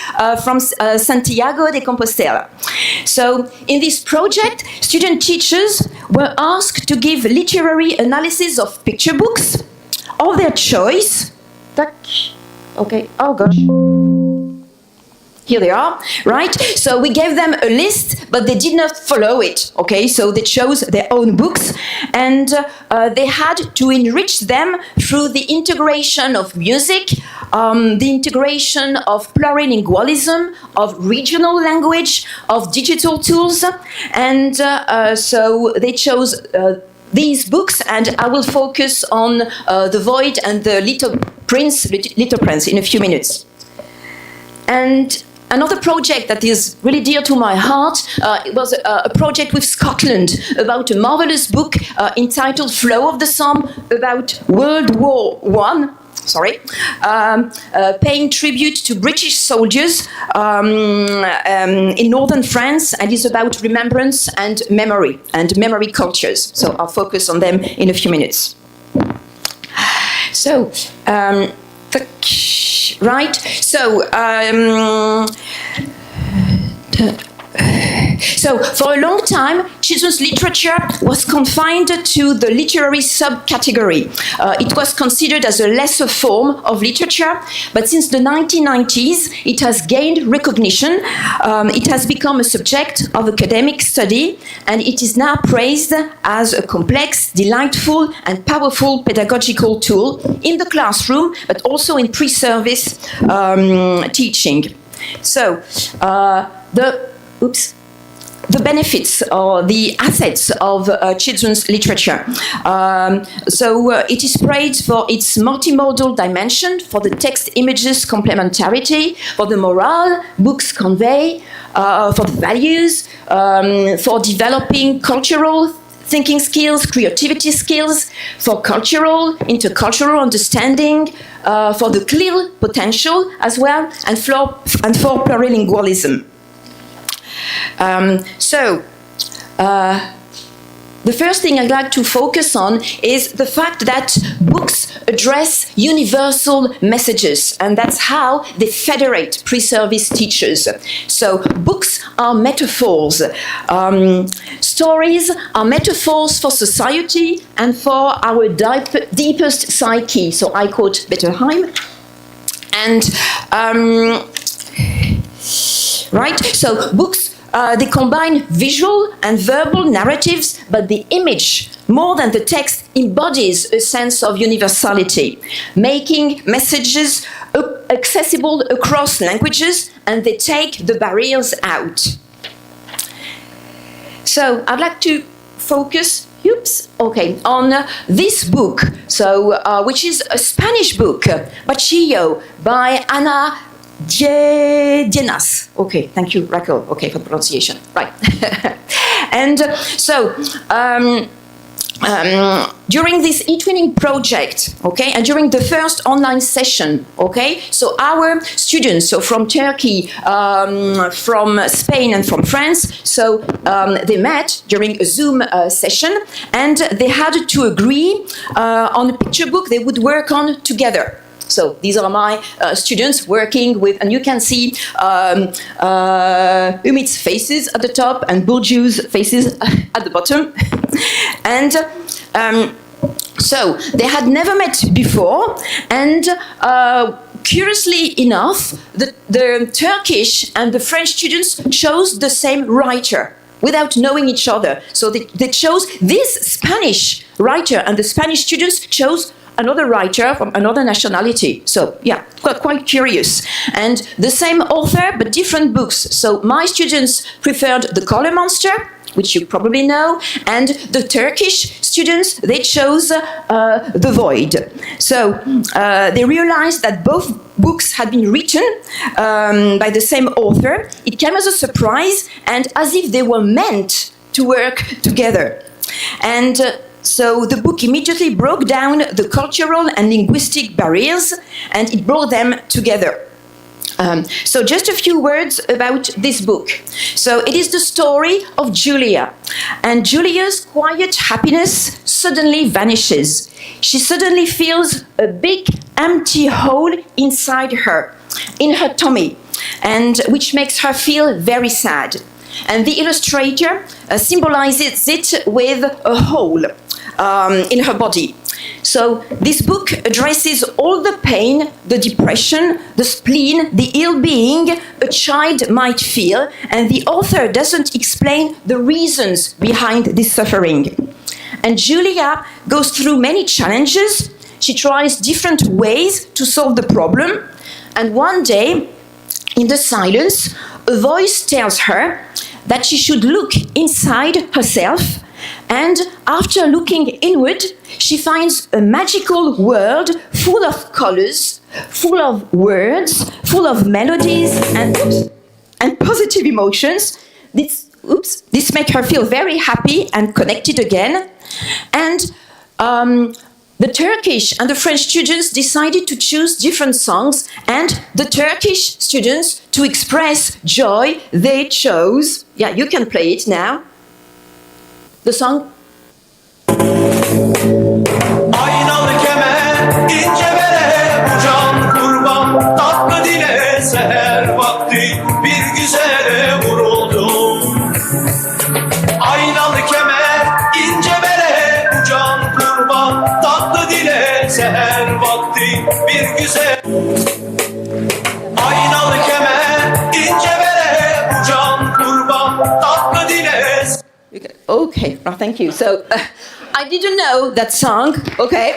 from Santiago de Compostela. So in this project, student teachers were asked to give literary analysis of picture books of their choice. Okay, oh gosh. Here they are, right? So we gave them a list, but they did not follow it, okay? So they chose their own books, and they had to enrich them through the integration of music, the integration of plurilingualism, of regional language, of digital tools, and so they chose these books, and I will focus on The Void and the Little Prince in a few minutes. And another project that is really dear to my heart, it was a project with Scotland about a marvelous book entitled Flow of the Somme about World War I. Paying tribute to British soldiers in northern France, and is about remembrance and memory cultures. So I'll focus on them in a few minutes. So, right? So, so for a long time, children's literature was confined to the literary subcategory. It was considered as a lesser form of literature, but since the 1990s, it has gained recognition. It has become a subject of academic study, and it is now praised as a complex, delightful, and powerful pedagogical tool in the classroom, but also in pre-service teaching. So, the benefits or the assets of children's literature. It is praised for its multimodal dimension, for the text-images complementarity, for the morale books convey, for the values, for developing cultural thinking skills, creativity skills, for cultural, intercultural understanding, for the clear potential as well, and for plurilingualism. The first thing I'd like to focus on is the fact that books address universal messages, and that's how they federate pre-service teachers. So books are metaphors. Stories are metaphors for society and for our deepest psyche. So I quote Bettelheim. And right? So books, they combine visual and verbal narratives, but the image, more than the text, embodies a sense of universality, making messages accessible across languages, and they take the barriers out. So I'd like to focus on this book, which is a Spanish book, Bachillo, by Ana Dienas. Okay, thank you, Raquel. Okay, for pronunciation. Right. And during this Etwinning project, okay, and during the first online session, okay, so our students, so from Turkey, from Spain, and from France, so they met during a Zoom session, and they had to agree on a picture book they would work on together. So these are my students working with, and you can see Umit's faces at the top and Burju's faces at the bottom. And so they had never met before, and curiously enough, the Turkish and the French students chose the same writer without knowing each other. So they chose this Spanish writer, and the Spanish students chose another writer from another nationality. So yeah, quite curious. And the same author, but different books. So my students preferred The Color Monster, which you probably know, and the Turkish students, they chose The Void. So they realized that both books had been written by the same author. It came as a surprise, and as if they were meant to work together. And so the book immediately broke down the cultural and linguistic barriers, and it brought them together. So just a few words about this book. So it is the story of Julia. And Julia's quiet happiness suddenly vanishes. She suddenly feels a big empty hole inside her, in her tummy, and which makes her feel very sad. And the illustrator symbolizes it with a hole in her body. So this book addresses all the pain, the depression, the spleen, the ill-being a child might feel, and the author doesn't explain the reasons behind this suffering. And Julia goes through many challenges. She tries different ways to solve the problem, and one day, in the silence, a voice tells her that she should look inside herself, and after looking inward, she finds a magical world full of colors, full of words, full of melodies and positive emotions. This makes her feel very happy and connected again. And the Turkish and the French students decided to choose different songs, and the Turkish students, to express joy, they chose, yeah, you can play it now, the song. Aynalı kemer, ince bere, bu can kurban, tatlı dile, seher vakti bir güzele vuruldum. Aynalı kemer, ince bere, bu can kurban, tatlı dile, seher vakti bir güzel. Aynalı kemer, ince bere, bu can kurban, tatlı dile. Okay, oh, thank you. So I didn't know that song. Okay.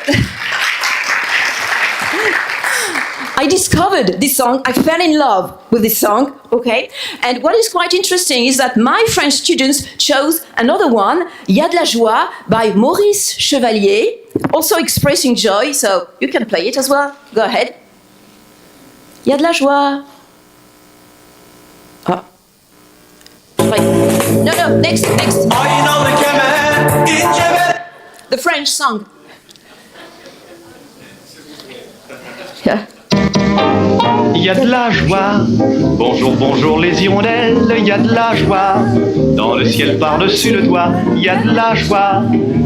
I discovered this song. I fell in love with this song. Okay. And what is quite interesting is that my French students chose another one, Y'a de la joie by Maurice Chevalier, also expressing joy. So you can play it as well. Go ahead. Y'a de la joie. Ah. No, next. Aynalı kemer, ince bere. The French song. Yeah. Il y a de la joie, bonjour, bonjour les hirondelles, il y a de la joie, dans le ciel par-dessus le toit, il y a de la joie,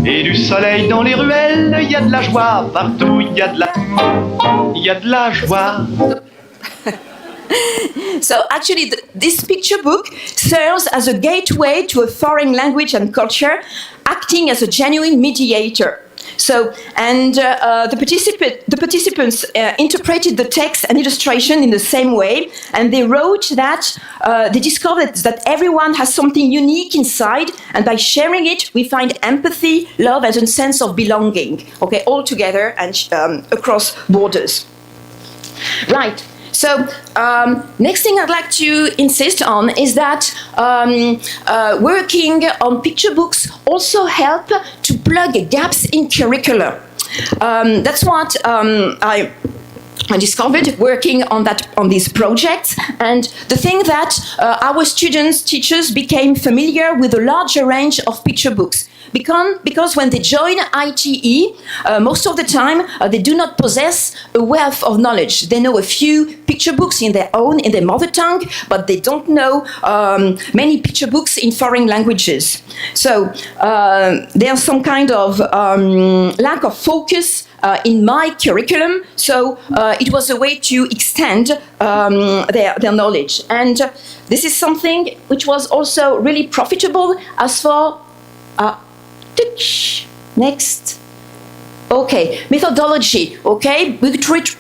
et du soleil dans les ruelles, il y a de la joie, partout il y a de la joie. So actually, this picture book serves as a gateway to a foreign language and culture, acting as a genuine mediator. So, and the participants interpreted the text and illustration in the same way, and they wrote that they discovered that everyone has something unique inside, and by sharing it, we find empathy, love, and a sense of belonging. Okay, all together and across borders. Right. So, next thing I'd like to insist on is that working on picture books also help to plug gaps in curricula. That's what I discovered working on these projects, and the thing that our students, teachers became familiar with a larger range of picture books. Because when they join ITE, most of the time they do not possess a wealth of knowledge. They know a few picture books in their mother tongue, but they don't know many picture books in foreign languages. So there's some kind of lack of focus in my curriculum, so it was a way to extend their knowledge. And this is something which was also really profitable as for next. Okay, methodology. Okay, we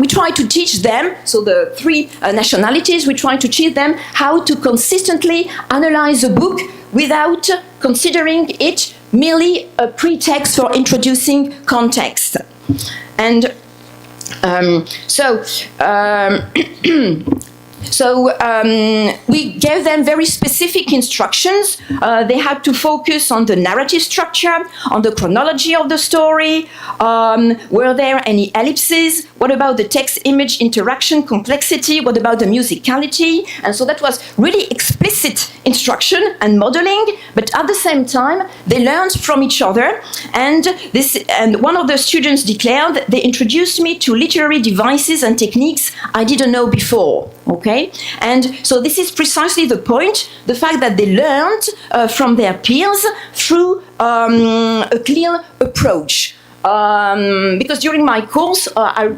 try to teach them, so the three nationalities, we try to teach them how to consistently analyze a book without considering it merely a pretext for introducing context. And we gave them very specific instructions. They had to focus on the narrative structure, on the chronology of the story. Were there any ellipses? What about the text-image interaction complexity? What about the musicality? And so that was really explicit instruction and modeling, but at the same time, they learned from each other. And one of the students declared, they introduced me to literary devices and techniques I didn't know before. okay? And so this is precisely the point, the fact that they learned from their peers through a clear approach. Because during my course, I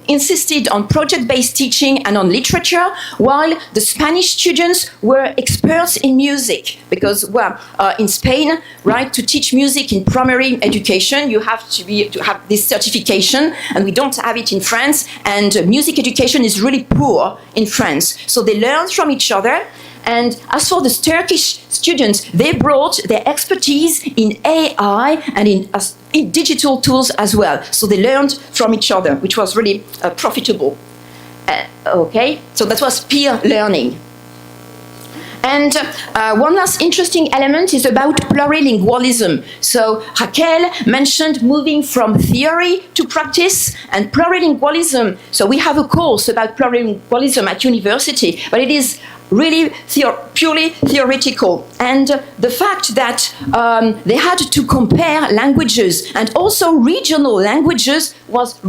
insisted on project-based teaching and on literature, while the Spanish students were experts in music. Because, well, in Spain, right, to teach music in primary education, you have to have this certification, and we don't have it in France. And music education is really poor in France. So they learn from each other. And as for the Turkish students, they brought their expertise in AI and in digital tools as well. So they learned from each other, which was really profitable. Okay, so that was peer learning. And one last interesting element is about plurilingualism. So Raquel mentioned moving from theory to practice and plurilingualism. So we have a course about plurilingualism at university, but it is really purely theoretical. And the fact that they had to compare languages and also regional languages was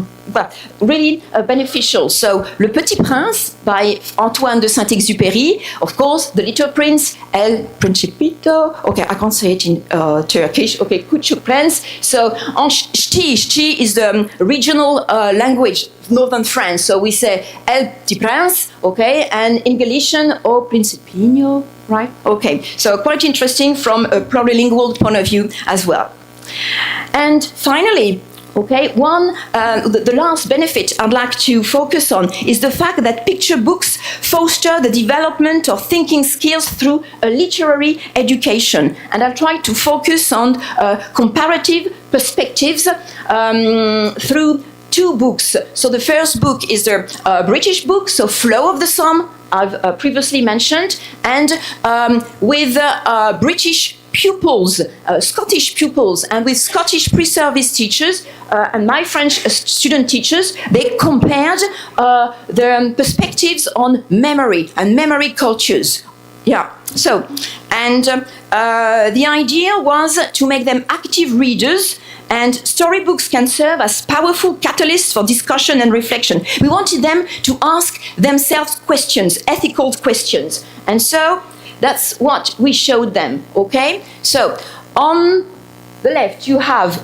really beneficial. So Le Petit Prince by Antoine de Saint-Exupéry, of course, The Little Prince, El Principito, okay, I can't say it in Turkish, okay, Küçük Prens. So Şti is the regional language of northern France, so we say El Petit Prince, okay, and in Galician, O Principinho, right? Okay, so quite interesting from a plurilingual point of view as well. And finally, okay, the last benefit I'd like to focus on is the fact that picture books foster the development of thinking skills through a literary education. And I'll try to focus on comparative perspectives through two books. So the first book is the British book, so Flow of the Somme, I've previously mentioned, and with British pupils, Scottish pupils, and with Scottish pre-service teachers and my French student teachers, they compared the perspectives on memory and memory cultures. Yeah, so, and the idea was to make them active readers, and storybooks can serve as powerful catalysts for discussion and reflection. We wanted them to ask themselves questions, ethical questions, and so that's what we showed them, okay? So, on the left you have,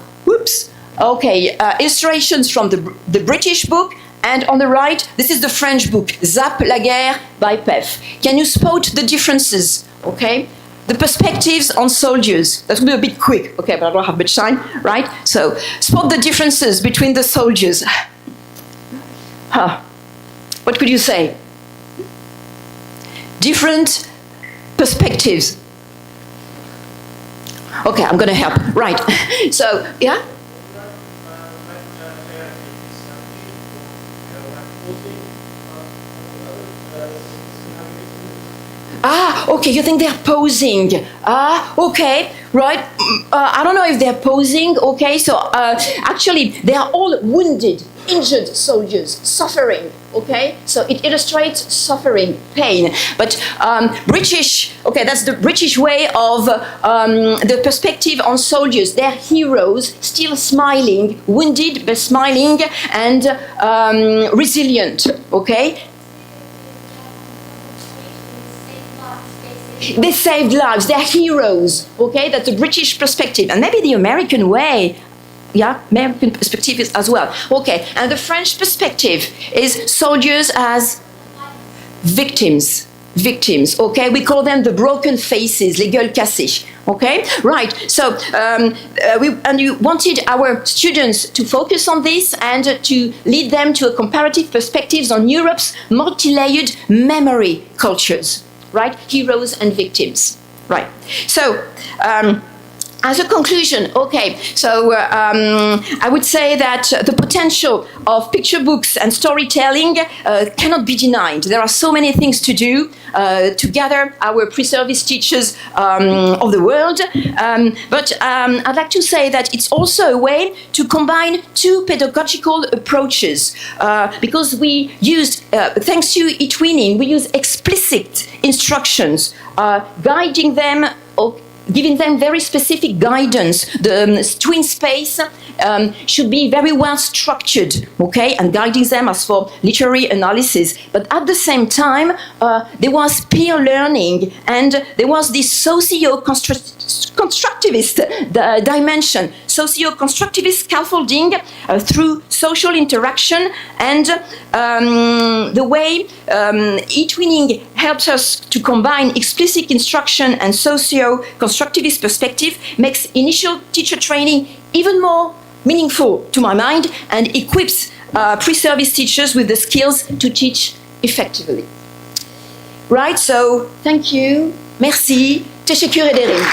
illustrations from the British book, and on the right, this is the French book, Zap la guerre by Pef. Can you spot the differences, okay? The perspectives on soldiers. That's going to be a bit quick, okay, but I don't have much time, right? So, spot the differences between the soldiers. What could you say? Different perspectives. Okay, I'm going to help. Right. So, yeah? Okay, you think they're posing. Okay, right. I don't know if they're posing, okay. So, actually, they are all wounded, injured soldiers, suffering, okay. So, it illustrates suffering, pain. But British, okay, that's the British way of the perspective on soldiers. They're heroes, still smiling, wounded but smiling, and resilient, okay. They saved lives, they're heroes, okay? That's the British perspective, and maybe the American way, yeah, American perspective is as well. Okay, and the French perspective is soldiers as victims, okay? We call them the broken faces, les gueules cassées, okay? Right, so we wanted our students to focus on this and to lead them to a comparative perspectives on Europe's multi-layered memory cultures. Right, heroes and victims. Right. So, as a conclusion, okay. So I would say that the potential of picture books and storytelling cannot be denied. There are so many things to do to gather our pre-service teachers of the world. But I'd like to say that it's also a way to combine two pedagogical approaches because we used, thanks to Etwinning, we use explicit instructions, guiding them giving them very specific guidance. The twin space should be very well structured, okay, and guiding them as for literary analysis. But at the same time, there was peer learning, and there was this socio-constructivist dimension, socio-constructivist scaffolding through social interaction, and the way Etwinning helps us to combine explicit instruction and socio-constructivist perspective makes initial teacher training even more meaningful to my mind and equips pre-service teachers with the skills to teach effectively. Right, so thank you, merci, teşekkür ederim.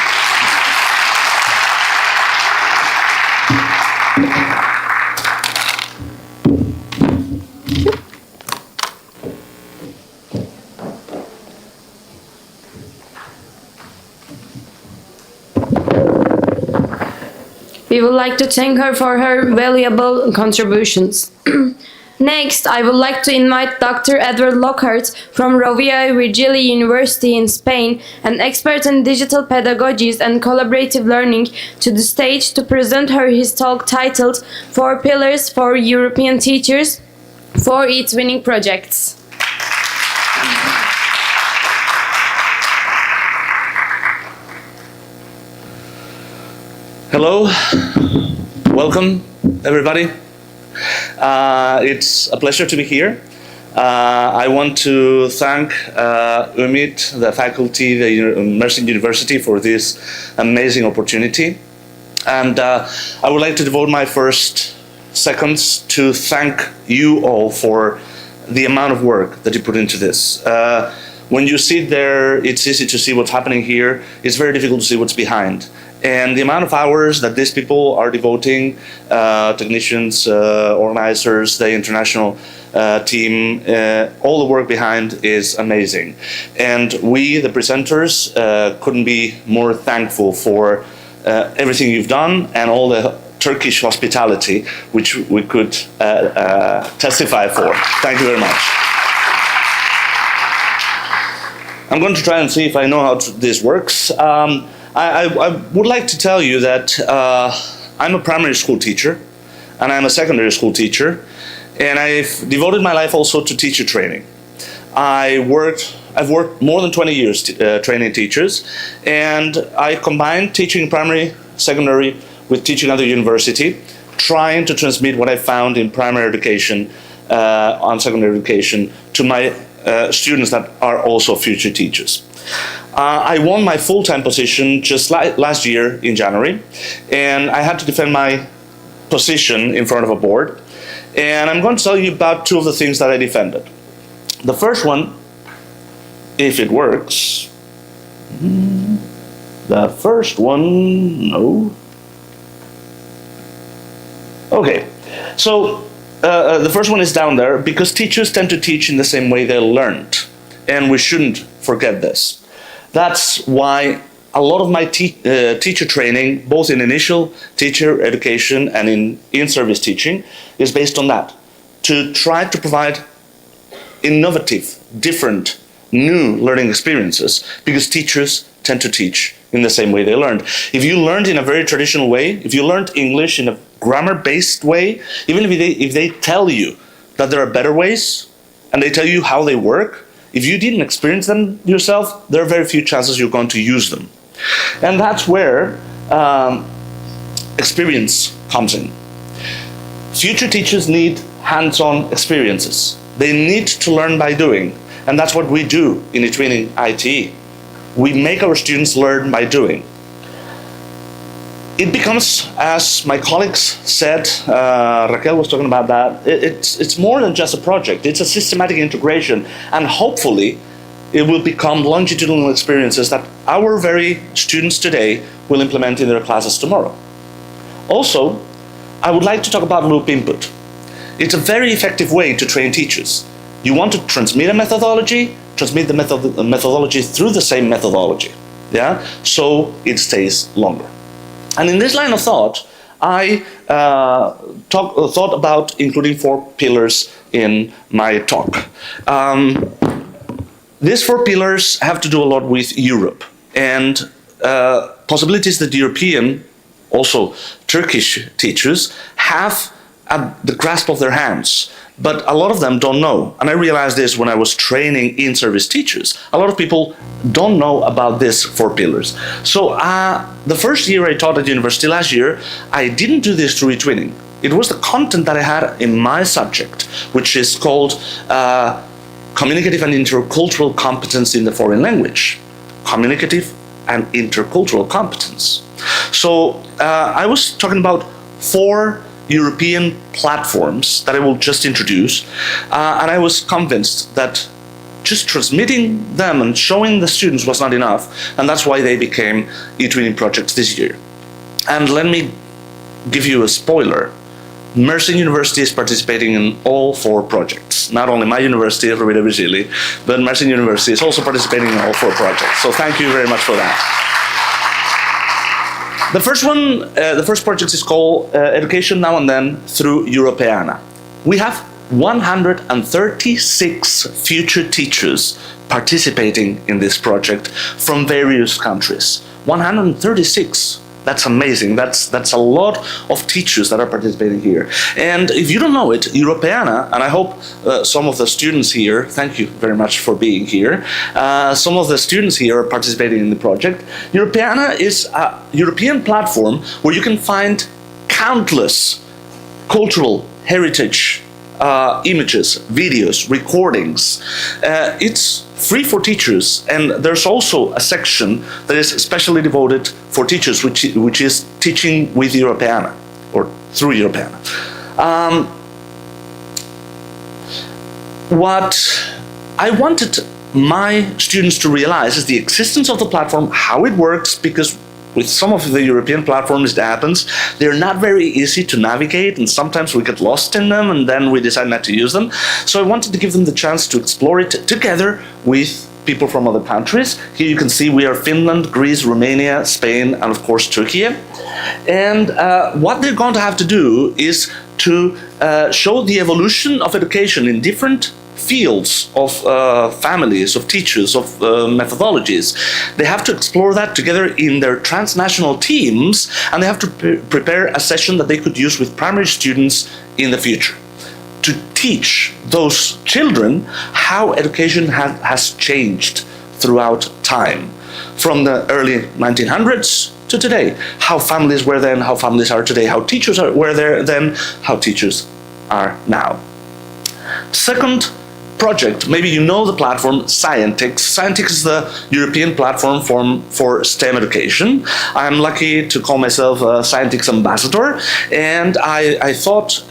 We would like to thank her for her valuable contributions. Next, I would like to invite Dr. Edward Lockhart from Rovira y Virgili University in Spain, an expert in digital pedagogies and collaborative learning, to the stage to present her his talk titled Four Pillars for European Teachers for Etwinning Projects. Hello, welcome everybody. It's a pleasure to be here. I want to thank Ümit, the faculty, the Mersin University for this amazing opportunity. And I would like to devote my first seconds to thank you all for the amount of work that you put into this. When you sit there, it's easy to see what's happening here. It's very difficult to see what's behind. And the amount of hours that these people are devoting, technicians, organizers, the international team, all the work behind is amazing. And we, the presenters, couldn't be more thankful for everything you've done and all the Turkish hospitality, which we could testify for. Thank you very much. I'm going to try and see if I know how this works. I would like to tell you that I'm a primary school teacher and I'm a secondary school teacher, and I've devoted my life also to teacher training. I've worked more than 20 years training teachers, and I combine teaching primary, secondary with teaching at the university, trying to transmit what I found in primary education on secondary education to my students that are also future teachers. I won my full-time position just last year in January, and I had to defend my position in front of a board. And I'm going to tell you about two of the things that I defended. The first one, if it works, the first one, no. Okay, so the first one is down there because teachers tend to teach in the same way they learned, and we shouldn't forget this. That's why a lot of my teacher training, both in initial teacher education and in in-service teaching, is based on that. To try to provide innovative, different, new learning experiences, because teachers tend to teach in the same way they learned. If you learned in a very traditional way, if you learned English in a grammar-based way, even if they tell you that there are better ways, and they tell you how they work, if you didn't experience them yourself, there are very few chances you're going to use them. And that's where experience comes in. Future teachers need hands-on experiences. They need to learn by doing. And that's what we do in Etwinning IT. We make our students learn by doing. It becomes, as my colleagues said, Raquel was talking about that, it's more than just a project, it's a systematic integration, and hopefully it will become longitudinal experiences that our very students today will implement in their classes tomorrow. Also, I would like to talk about loop input. It's a very effective way to train teachers. You want to transmit a methodology, transmit the methodology through the same methodology, yeah? So it stays longer. And in this line of thought, I thought about including 4 pillars in my talk. These 4 pillars have to do a lot with Europe. And possibilities that European, also Turkish teachers have at the grasp of their hands, but a lot of them don't know. And I realized this when I was training in-service teachers. A lot of people don't know about these 4 pillars. So the first year I taught at university last year, I didn't do this through Etwinning. It was the content that I had in my subject, which is called communicative and intercultural competence in the foreign language. Communicative and intercultural competence. So I was talking about 4 European platforms that I will just introduce, and I was convinced that just transmitting them and showing the students was not enough, and that's why they became Etwinning projects this year. And let me give you a spoiler. Mersin University is participating in all 4 projects. Not only my university, Rovira Virgili, but Mersin University is also participating in all 4 projects. So thank you very much for that. The first one, the first project is called Education Now and Then through Europeana. We have 136 future teachers participating in this project from various countries. 136. That's amazing. That's a lot of teachers that are participating here. And if you don't know it, Europeana, and I hope some of the students here, thank you very much for being here, some of the students here are participating in the project. Europeana is a European platform where you can find countless cultural heritage images, videos, recordings. It's free for teachers, and there's also a section that is especially devoted for teachers, which is teaching with Europeana, or through Europeana. What I wanted my students to realize is the existence of the platform, how it works, because with some of the European platforms it happens, they're not very easy to navigate, and sometimes we get lost in them and then we decide not to use them. So I wanted to give them the chance to explore it together with people from other countries. Here you can see we are Finland, Greece, Romania, Spain, and of course Turkey. And what they're going to have to do is to show the evolution of education in different fields of families, of teachers, of methodologies. They have to explore that together in their transnational teams, and they have to prepare a session that they could use with primary students in the future to teach those children how education has changed throughout time, from the early 1900s to today. How families were then, how families are today, how teachers were there then, how teachers are now. Second project, maybe you know the platform Scientix. Scientix is the European platform for STEM education. I'm lucky to call myself a Scientix ambassador, and I thought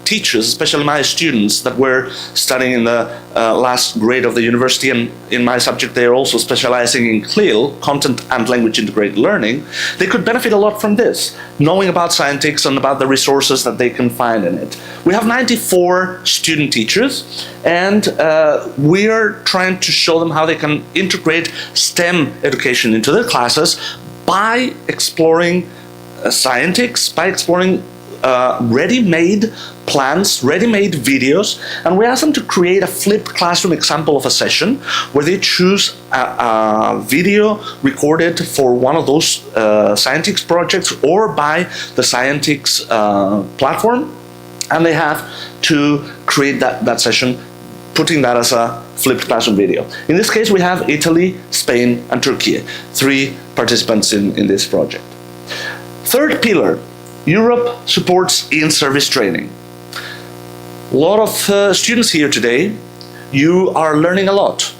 teachers, especially my students that were studying in the last grade of the university, and in my subject they are also specializing in CLIL, Content and Language Integrated Learning, they could benefit a lot from this, knowing about Scientix and about the resources that they can find in it. We have 94 student teachers, and we are trying to show them how they can integrate STEM education into their classes by exploring Scientix, by exploring ready-made plans, ready-made videos, and we ask them to create a flipped classroom example of a session where they choose a video recorded for one of those Scientix projects or by the Scientix platform, and they have to create that session, putting that as a flipped classroom video. In this case, we have Italy, Spain, and Turkey, 3 participants in this project. Third pillar, Europe supports in-service training. A lot of students here today, you are learning a lot.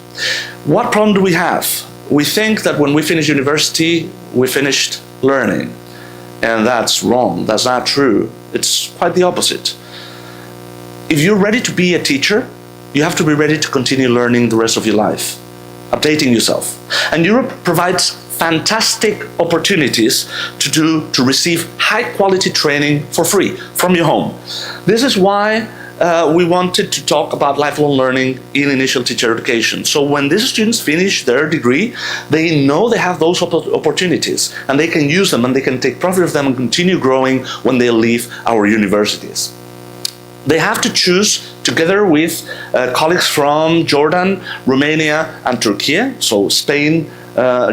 What problem do we have? We think that when we finish university, we finished learning. And that's wrong, that's not true. It's quite the opposite. If you're ready to be a teacher, you have to be ready to continue learning the rest of your life, updating yourself. And Europe provides fantastic opportunities to receive high-quality training for free from your home. This is why we wanted to talk about lifelong learning in initial teacher education. So when these students finish their degree, they know they have those opportunities, and they can use them, and they can take profit of them and continue growing when they leave our universities. They have to choose, together with colleagues from Jordan, Romania, and Turkey, so Spain,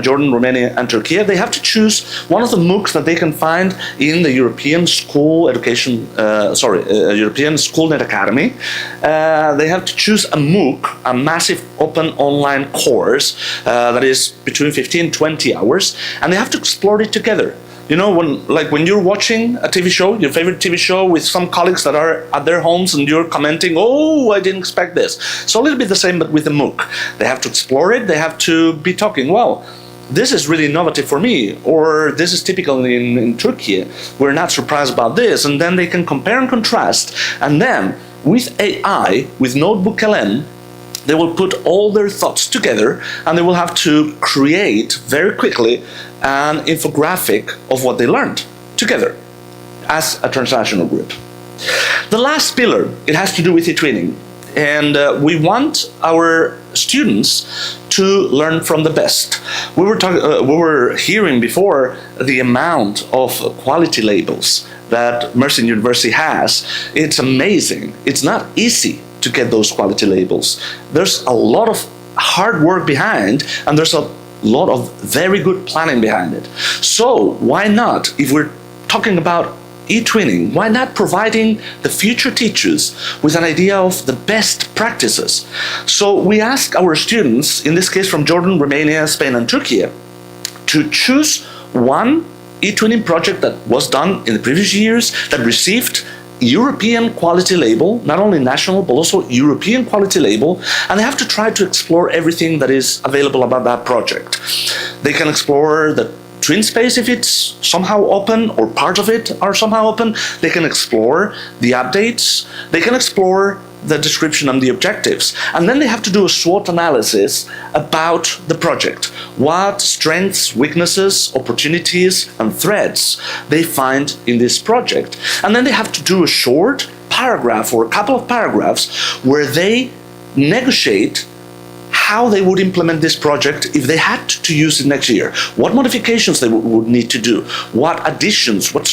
Jordan, Romania, and Turkey, they have to choose one of the MOOCs that they can find in the European School Education, European Schoolnet Academy. They have to choose a MOOC, a massive open online course that is between 15 and 20 hours, and they have to explore it together. You know, when you're watching a TV show, your favorite TV show, with some colleagues that are at their homes and you're commenting, oh, I didn't expect this. So a little bit the same, but with the MOOC. They have to explore it. They have to be talking, well, this is really innovative for me, or this is typical in Turkey. We're not surprised about this. And then they can compare and contrast. And then with AI, with Notebook LM, they will put all their thoughts together and they will have to create very quickly an infographic of what they learned together as a transnational group. The last pillar, it has to do with Etwinning. And we want our students to learn from the best. We were hearing before the amount of quality labels that Mersin University has. It's amazing. It's not easy to get those quality labels. There's a lot of hard work behind, and there's a lot of very good planning behind it. So why not, if we're talking about Etwinning, why not providing the future teachers with an idea of the best practices? So we ask our students, in this case from Jordan, Romania, Spain, and Turkey, to choose one Etwinning project that was done in the previous years that received European quality label, not only national but also European quality label, and they have to try to explore everything that is available about that project. They can explore the Twin space if it's somehow open, or parts of it are somehow open. They can explore the updates. They can explore the description and the objectives. And then they have to do a SWOT analysis about the project. What strengths, weaknesses, opportunities, and threats they find in this project. And then they have to do a short paragraph or a couple of paragraphs where they negotiate how they would implement this project if they had to use it next year. What modifications they would need to do. What additions, what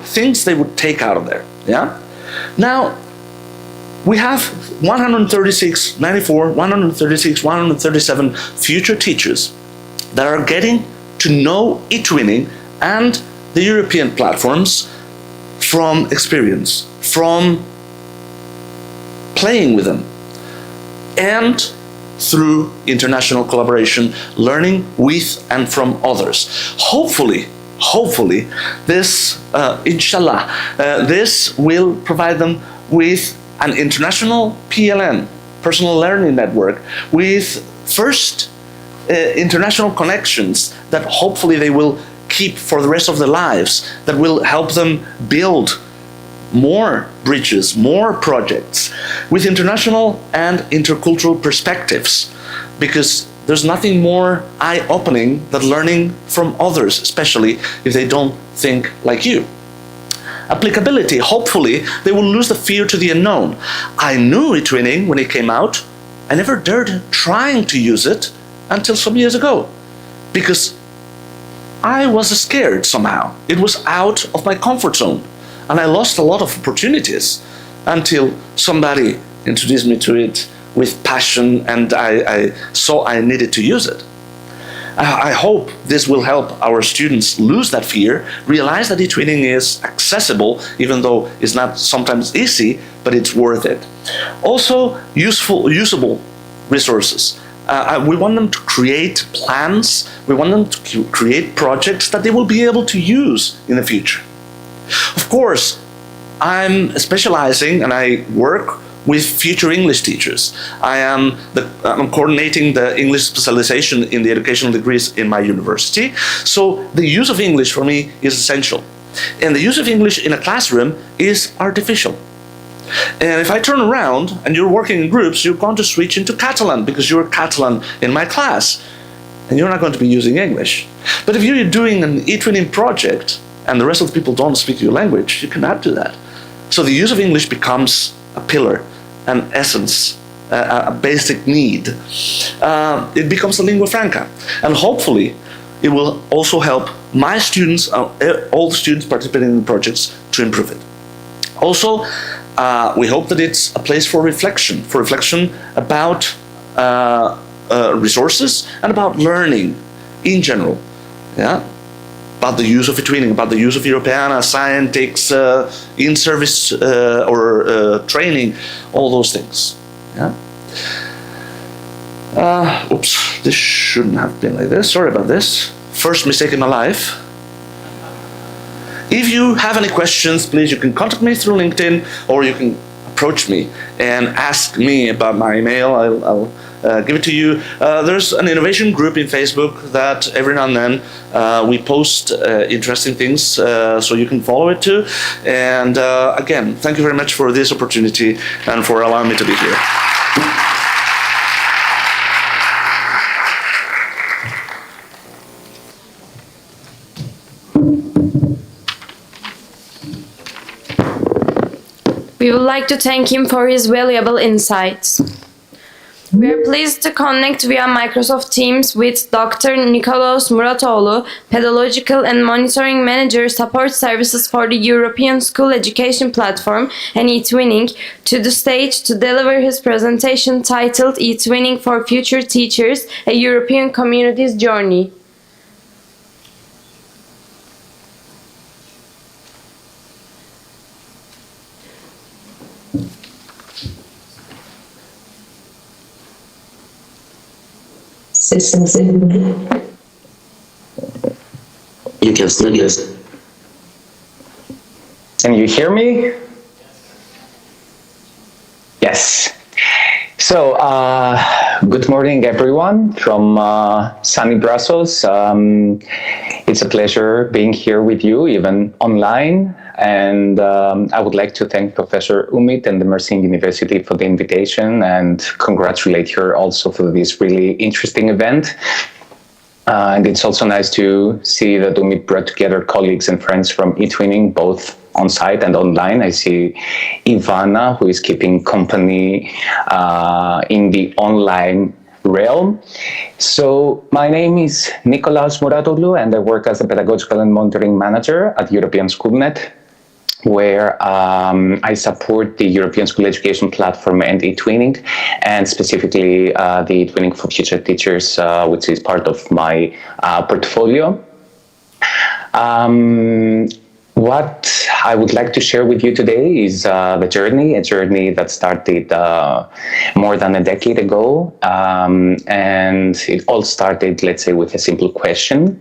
things they would take out of there. Yeah? Now, we have 137 future teachers that are getting to know Etwinning and the European platforms from experience, from playing with them, and through international collaboration, learning with and from others. Hopefully, this, inshallah, this will provide them with an international PLN, personal learning network, with first international connections that hopefully they will keep for the rest of their lives, that will help them build more bridges, more projects, with international and intercultural perspectives, because there's nothing more eye-opening than learning from others, especially if they don't think like you. Applicability, hopefully they will lose the fear to the unknown. I knew Etwinning when it came out. I never dared trying to use it until some years ago, because I was scared somehow. It was out of my comfort zone, and I lost a lot of opportunities until somebody introduced me to it with passion, and I saw I needed to use it. I hope this will help our students lose that fear, realize that Etwinning is accessible, even though it's not sometimes easy, but it's worth it. Also, usable resources. We want them to create plans, we want them to create projects that they will be able to use in the future. Of course, I'm specializing and I work with future English teachers. I'm coordinating the English specialization in the educational degrees in my university. So the use of English for me is essential. And the use of English in a classroom is artificial. And if I turn around and you're working in groups, you're going to switch into Catalan because you're Catalan in my class. And you're not going to be using English. But if you're doing an Etwinning project and the rest of the people don't speak your language, you cannot do that. So the use of English becomes a pillar, an essence, a basic need. It becomes a lingua franca. And hopefully, it will also help my students, all the students participating in the projects, to improve it. Also, we hope that it's a place for reflection about resources and about learning in general. Yeah, about the use of Etwinning, about the use of Europeana, scientifics, in-service or training, all those things. Yeah. Oops, this shouldn't have been like this. Sorry about this. First mistake in my life. If you have any questions, please, you can contact me through LinkedIn, or you can approach me and ask me about my email. I'll give it to you. There's an innovation group in Facebook that every now and then we post interesting things, so you can follow it too. And again, thank you very much for this opportunity and for allowing me to be here. We would like to thank him for his valuable insights. We are pleased to connect via Microsoft Teams with Dr. Nikolaos Muratoğlu, Pedagogical and Monitoring Manager Support Services for the European School Education Platform and Etwinning, to the stage to deliver his presentation titled Etwinning for Future Teachers, a European Community's Journey. You can still use. Can you hear me? Yes. So, good morning, everyone, from sunny Brussels. It's a pleasure being here with you, even online. And I would like to thank Professor Umit and the Mersin University for the invitation, and congratulate her also for this really interesting event. And it's also nice to see that Umit brought together colleagues and friends from Etwinning, both on site and online. I see Ivana, who is keeping company in the online realm. So my name is Nikolaos Muratoğlu, and I work as a pedagogical and monitoring manager at European SchoolNet, where I support the European School Education Platform and Etwinning, and specifically the Etwinning for Future Teachers, which is part of my portfolio. What I would like to share with you today is a journey that started more than a decade ago. And it all started, let's say, with a simple question.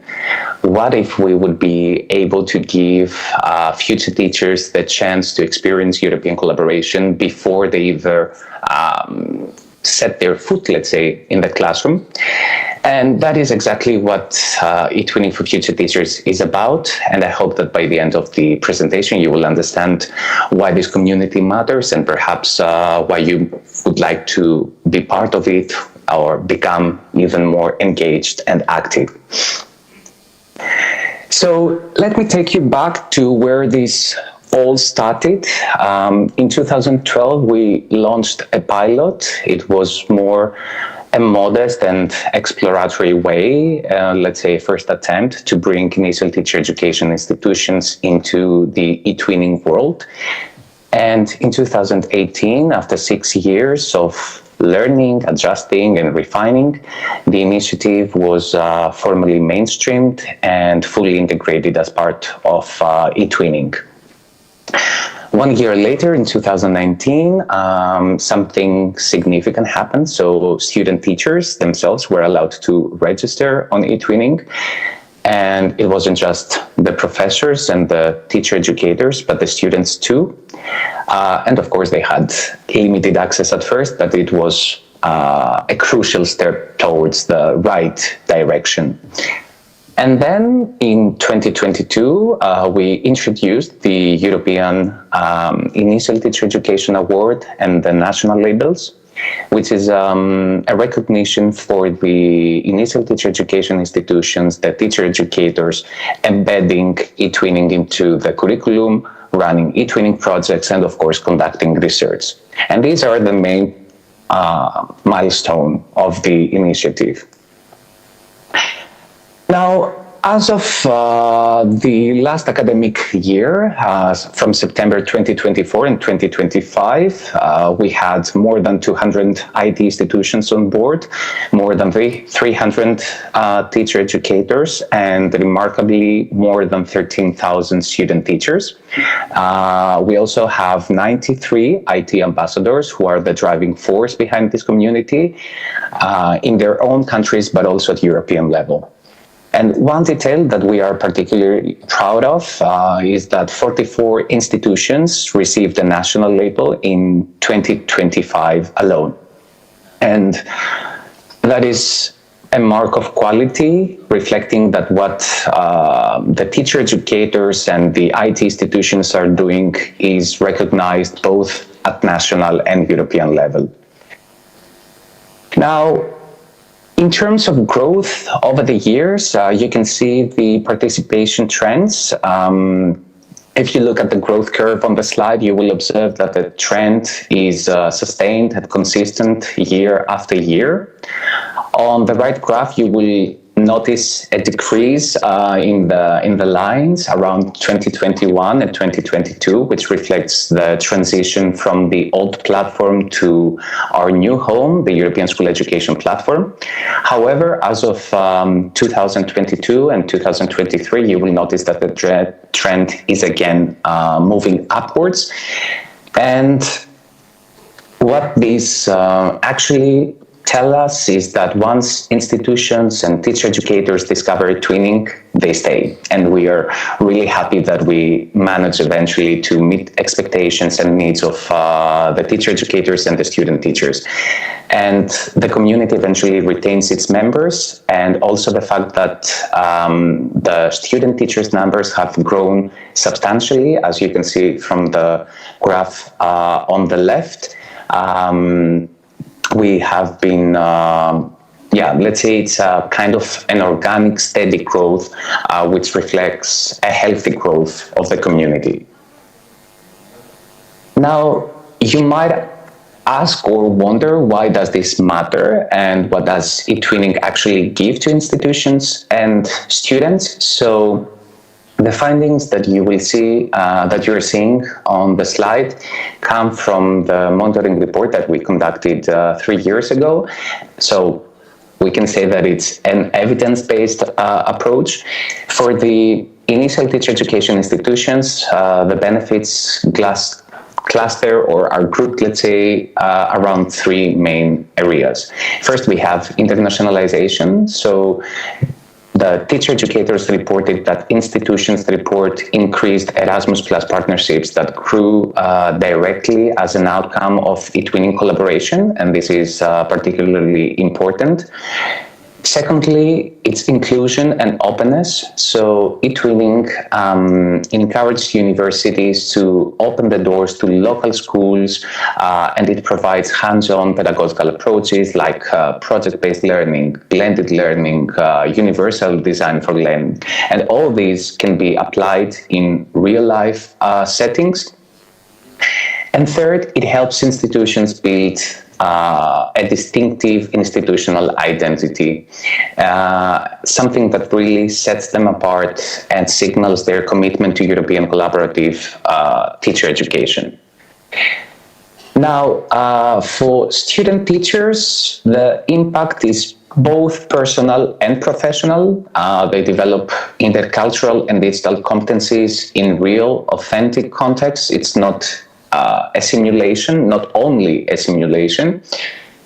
What if we would be able to give future teachers the chance to experience European collaboration before they either set their foot, let's say, in the classroom? And that is exactly what Etwinning for Future Teachers is about. And I hope that by the end of the presentation, you will understand why this community matters, and perhaps why you would like to be part of it or become even more engaged and active. So let me take you back to where this all started. In 2012, we launched a pilot. It was more a modest and exploratory way, let's say, first attempt to bring initial teacher education institutions into the Etwinning world. And in 2018, after 6 years of learning, adjusting, and refining, the initiative was formally mainstreamed and fully integrated as part of Etwinning. 1 year later, in 2019, something significant happened. So student teachers themselves were allowed to register on Etwinning. And it wasn't just the professors and the teacher educators, but the students too. And of course, they had limited access at first, but it was a crucial step towards the right direction. And then in 2022, we introduced the European Initial Teacher Education Award and the national labels, which is a recognition for the initial teacher education institutions, the teacher educators, embedding Etwinning into the curriculum, running Etwinning projects, and of course, conducting research. And these are the main milestone of the initiative. Now, As of the last academic year, from September 2024 and 2025, we had more than 200 IT institutions on board, more than 300 teacher educators, and remarkably more than 13,000 student teachers. We also have 93 IT ambassadors who are the driving force behind this community in their own countries, but also at European level. And one detail that we are particularly proud of is that 44 institutions received a national label in 2025 alone. And that is a mark of quality, reflecting that what the teacher educators and the IT institutions are doing is recognized both at national and European level. Now, in terms of growth over the years, you can see the participation trends. If you look at the growth curve on the slide, you will observe that the trend is sustained and consistent year after year. On the right graph, you will notice a decrease in the lines around 2021 and 2022, which reflects the transition from the old platform to our new home, the European School Education Platform. However, as of 2022 and 2023, you will notice that the trend is again moving upwards. And what this actually tell us is that once institutions and teacher educators discover Etwinning, they stay. And we are really happy that we manage eventually to meet expectations and needs of the teacher educators and the student teachers. And the community eventually retains its members, and also the fact that the student teachers numbers have grown substantially, as you can see from the graph on the left. We have been, let's say it's a kind of an organic, steady growth, which reflects a healthy growth of the community. Now, you might ask or wonder, why does this matter, and what does Etwinning actually give to institutions and students? So the findings that you will see, that you're seeing on the slide, come from the monitoring report that we conducted 3 years ago. So we can say that it's an evidence-based approach. For the initial teacher education institutions, the benefits cluster or are grouped, let's say, around 3 main areas. First, we have internationalization. So the teacher educators reported that institutions report increased Erasmus Plus partnerships that grew directly as an outcome of Etwinning collaboration, and this is particularly important. Secondly, it's inclusion and openness. So Etwinning encourages universities to open the doors to local schools, and it provides hands-on pedagogical approaches like project-based learning, blended learning, universal design for learning. And all these can be applied in real-life settings. And third, it helps institutions build a distinctive institutional identity, something that really sets them apart and signals their commitment to European collaborative teacher education. Now, for student teachers, the impact is both personal and professional. They develop intercultural and digital competencies in real, authentic contexts. It's not a simulation, not only a simulation.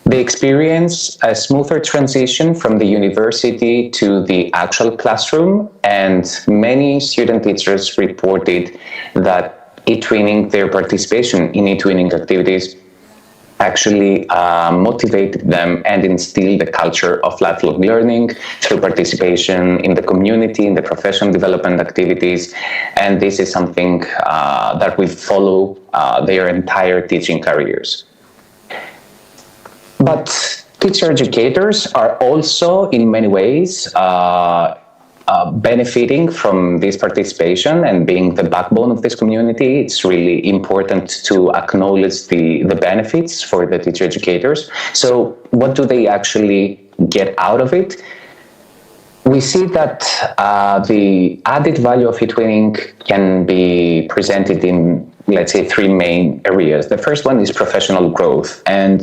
They experience a smoother transition from the university to the actual classroom, and many student teachers reported that their participation in Etwinning activities actually motivated them and instilled the culture of lifelong learning through participation in the community, in the professional development activities. And this is something that will follow their entire teaching careers. But teacher educators are also, in many ways, benefiting from this participation and being the backbone of this community. It's really important to acknowledge the benefits for the teacher educators. So what do they actually get out of it? we see that the added value of Etwinning can be presented in, let's say, three main areas. The first one is professional growth, and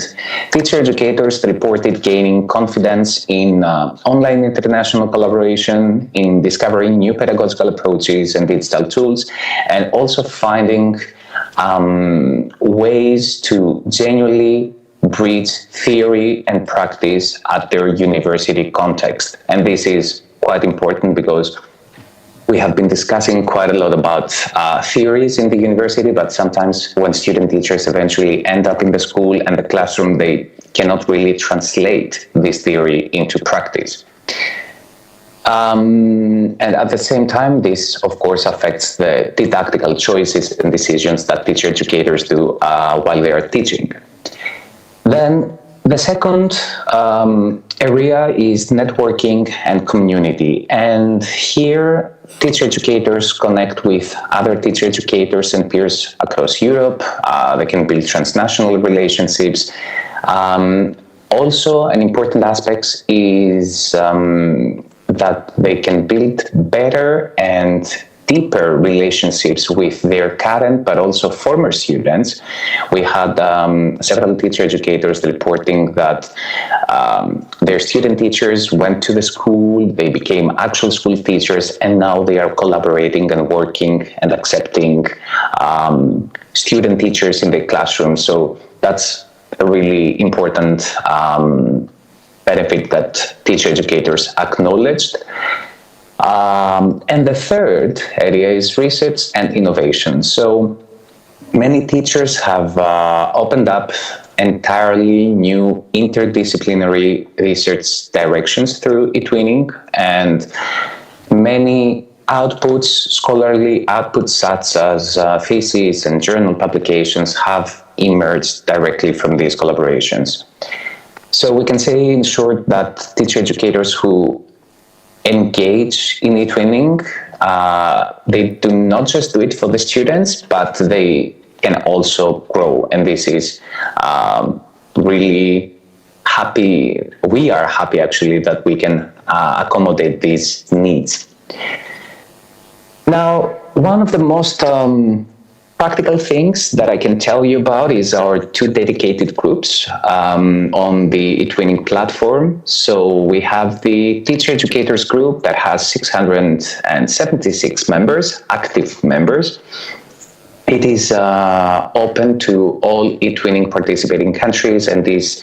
teacher educators reported gaining confidence in online international collaboration, in discovering new pedagogical approaches and digital tools, and also finding ways to genuinely bridge theory and practice at their university context. And this is quite important because we have been discussing quite a lot about theories in the university, but sometimes when student teachers eventually end up in the school and the classroom, they cannot really translate this theory into practice. And at the same time, this, of course, affects the didactical choices and decisions that teacher educators do while they are teaching. Then the second area is networking and community. And here, teacher educators connect with other teacher educators and peers across Europe. They can build transnational relationships. Also, an important aspect is that they can build better and deeper relationships with their current but also former students. We had several teacher educators reporting that their student teachers went to the school, they became actual school teachers, and now they are collaborating and working and accepting student teachers in the classroom. So that's a really important benefit that teacher educators acknowledged. And the third area is research and innovation. So many teachers have opened up entirely new interdisciplinary research directions through Etwinning, and many outputs, scholarly outputs such as theses and journal publications have emerged directly from these collaborations. So we can say in short that teacher educators who engage in Etwinning, they do not just do it for the students, but they can also grow. And this is really happy. We are happy actually that we can accommodate these needs. Now, one of the most practical things that I can tell you about is our two dedicated groups on the Etwinning platform. So we have the teacher educators group that has 676 members, active members. It is open to all Etwinning participating countries, and is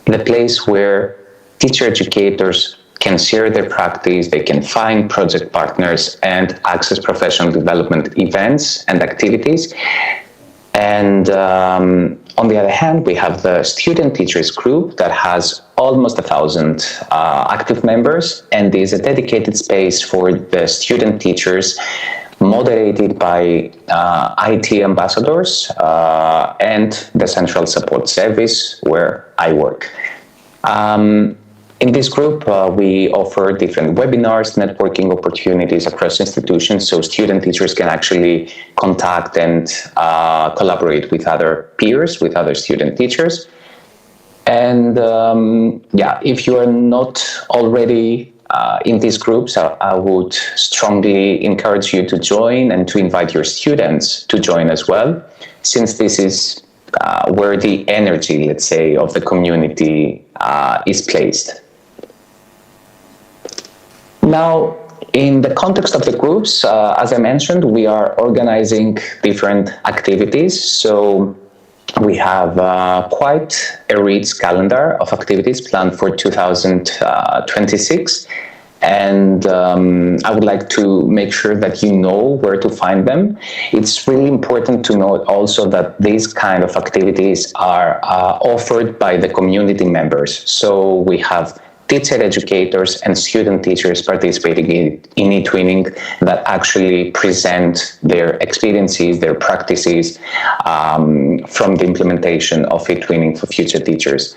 the place where teacher educators can share their practice, they can find project partners and access professional development events and activities. And on the other hand, we have the student teachers group that has almost 1,000 active members, and is a dedicated space for the student teachers, moderated by IT ambassadors and the central support service where I work. In this group, we offer different webinars, networking opportunities across institutions, so student teachers can actually contact and collaborate with other peers, with other student teachers. And if you are not already in these groups, I would strongly encourage you to join and to invite your students to join as well, since this is where the energy, let's say, of the community is placed. Now, in the context of the groups, as I mentioned, we are organizing different activities. So we have quite a rich calendar of activities planned for 2026. And I would like to make sure that you know where to find them. It's really important to note also that these kind of activities are offered by the community members. So we have teacher educators and student teachers participating in Etwinning that actually present their experiences, their practices from the implementation of Etwinning for future teachers.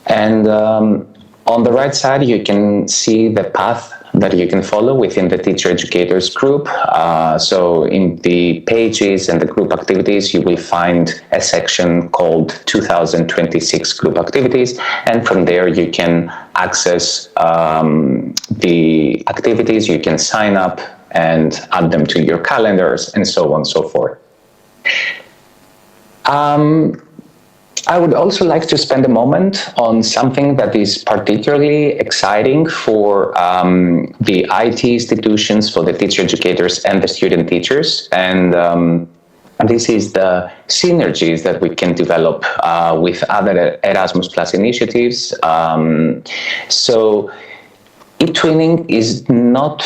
And on the right side, you can see the path that you can follow within the teacher educators group. So in the pages and the group activities, you will find a section called 2026 group activities. And from there, you can access the activities, you can sign up and add them to your calendars, and so on and so forth. I would also like to spend a moment on something that is particularly exciting for the IT institutions, for the teacher educators and the student teachers. And this is the synergies that we can develop with other Erasmus Plus initiatives. So Etwinning is not,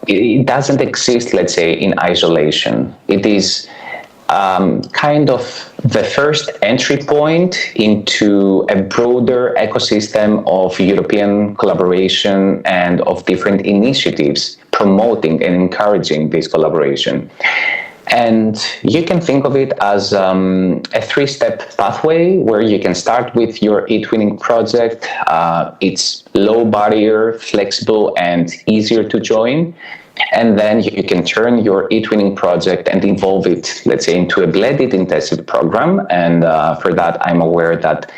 it doesn't exist, let's say, in isolation. It is kind of the first entry point into a broader ecosystem of European collaboration and of different initiatives promoting and encouraging this collaboration. And you can think of it as a three-step pathway where you can start with your Etwinning project. It's low barrier, flexible, and easier to join. And then you can turn your Etwinning project and evolve it, let's say, into a blended intensive program. And for that, I'm aware that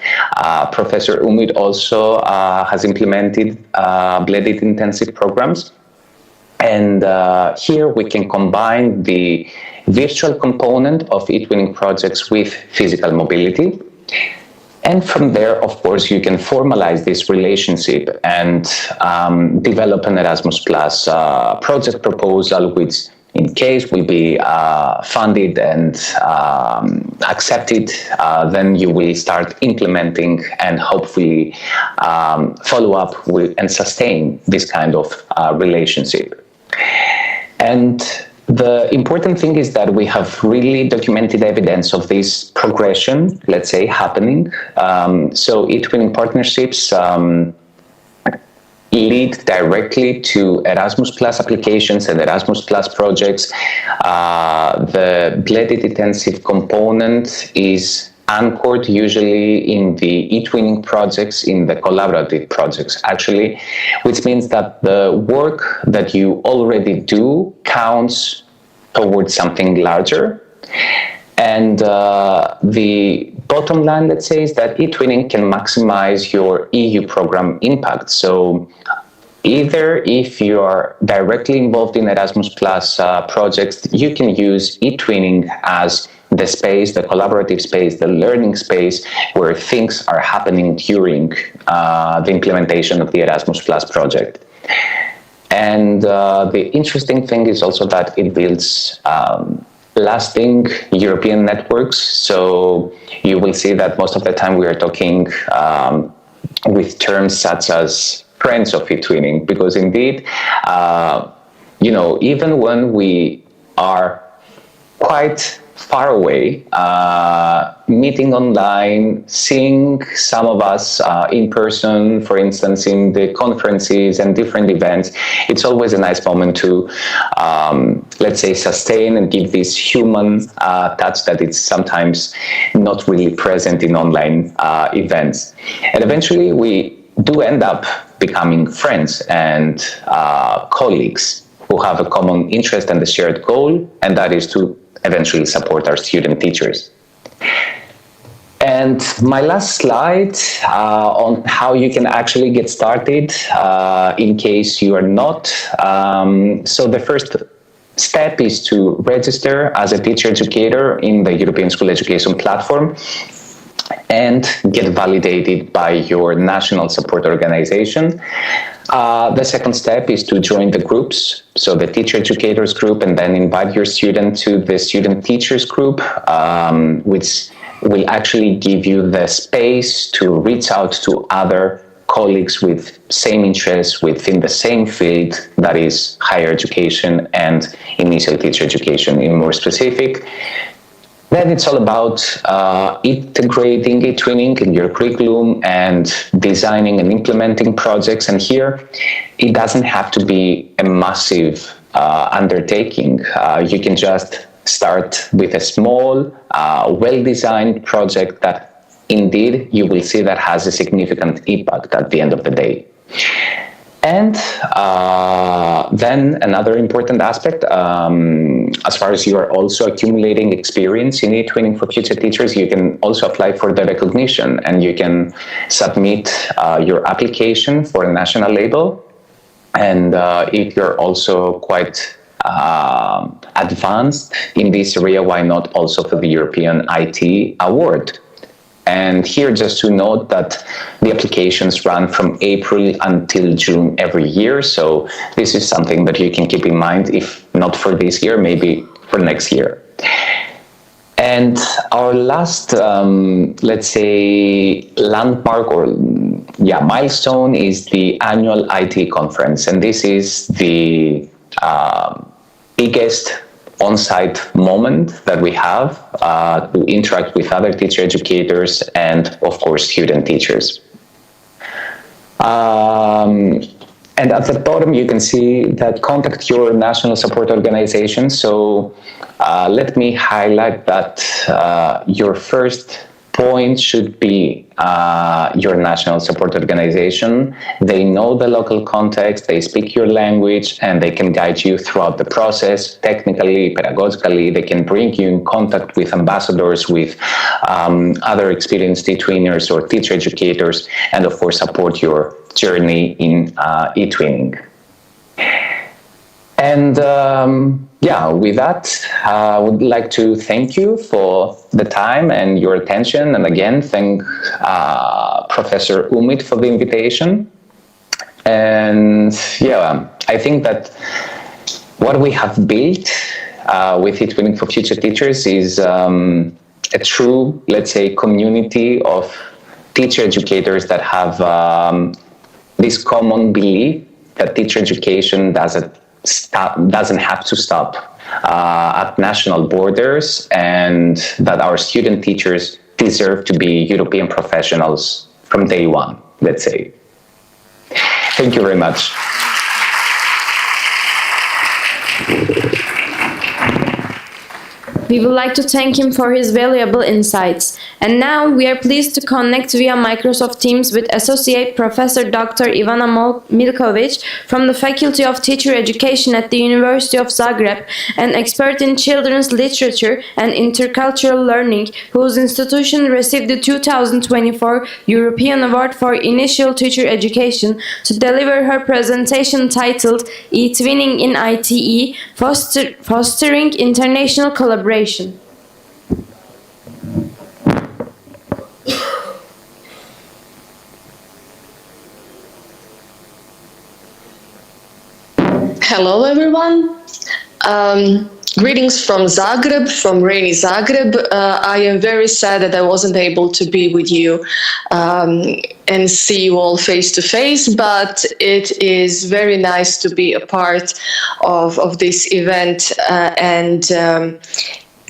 Professor Umut also has implemented blended intensive programs. And here we can combine the virtual component of Etwinning projects with physical mobility. And from there, of course, you can formalize this relationship and develop an Erasmus Plus project proposal, which in case will be funded and accepted, then you will start implementing and hopefully follow up with and sustain this kind of relationship. And the important thing is that we have really documented evidence of this progression, let's say, happening. So Etwinning partnerships lead directly to Erasmus Plus applications and Erasmus Plus projects. The blended intensive component is anchored usually in the Etwinning projects, in the collaborative projects, actually, which means that the work that you already do counts towards something larger. And the bottom line, let's say, is that Etwinning can maximize your EU program impact. So either if you are directly involved in Erasmus Plus projects, you can use Etwinning as the space, the collaborative space, the learning space where things are happening during the implementation of the Erasmus Plus project. And the interesting thing is also that it builds lasting European networks. So you will see that most of the time we are talking with terms such as friends of Etwinning, because indeed, even when we are quite far away, meeting online, seeing some of us in person, for instance, in the conferences and different events, it's always a nice moment to, let's say, sustain and give this human touch that it's sometimes not really present in online events. And eventually we do end up becoming friends and colleagues who have a common interest and a shared goal, and that is to eventually support our student teachers. And my last slide on how you can actually get started in case you are not. So the first step is to register as a teacher educator in the European School Education Platform and get validated by your national support organization. The second step is to join the groups, so the teacher educators group, and then invite your student to the student teachers group, which will actually give you the space to reach out to other colleagues with same interests within the same field, that is higher education and initial teacher education in more specific. Then it's all about integrating Etwinning in your curriculum and designing and implementing projects. And here, it doesn't have to be a massive undertaking. You can just start with a small, well-designed project that indeed you will see that has a significant impact at the end of the day. And then another important aspect, as far as you are also accumulating experience in Etwinning for future teachers, you can also apply for the recognition, and you can submit your application for a national label. And if you're also quite advanced in this area, why not also for the European IT Award? And here, just to note that the applications run from April until June every year. So this is something that you can keep in mind, if not for this year, maybe for next year. And our last, let's say, landmark or milestone is the annual IT conference. And this is the biggest on-site moment that we have to interact with other teacher educators and, of course, student teachers. And at the bottom, you can see that contact your national support organization. So let me highlight that your first point should be your national support organization. They know the local context, they speak your language, and they can guide you throughout the process, technically, pedagogically. They can bring you in contact with ambassadors, with other experienced Etwinners or teacher educators, and of course support your journey in Etwinning. And with that, I would like to thank you for the time and your attention. And again, thank Professor Umit for the invitation. And I think that what we have built with Etwinning for Future Teachers is a true, let's say, community of teacher educators that have this common belief that teacher education doesn't have to stop at national borders, and that our student teachers deserve to be European professionals from day one, let's say. Thank you very much. We would like to thank him for his valuable insights. And now we are pleased to connect via Microsoft Teams with Associate Professor Dr. Ivana Milkovic from the Faculty of Teacher Education at the University of Zagreb, an expert in children's literature and intercultural learning, whose institution received the 2024 European Award for Initial Teacher Education, to deliver her presentation titled Etwinning in ITE, Fostering International Collaboration. Hello, everyone. Greetings from Zagreb, from rainy Zagreb. I am very sad that I wasn't able to be with you and see you all face to face, but it is very nice to be a part of this event, and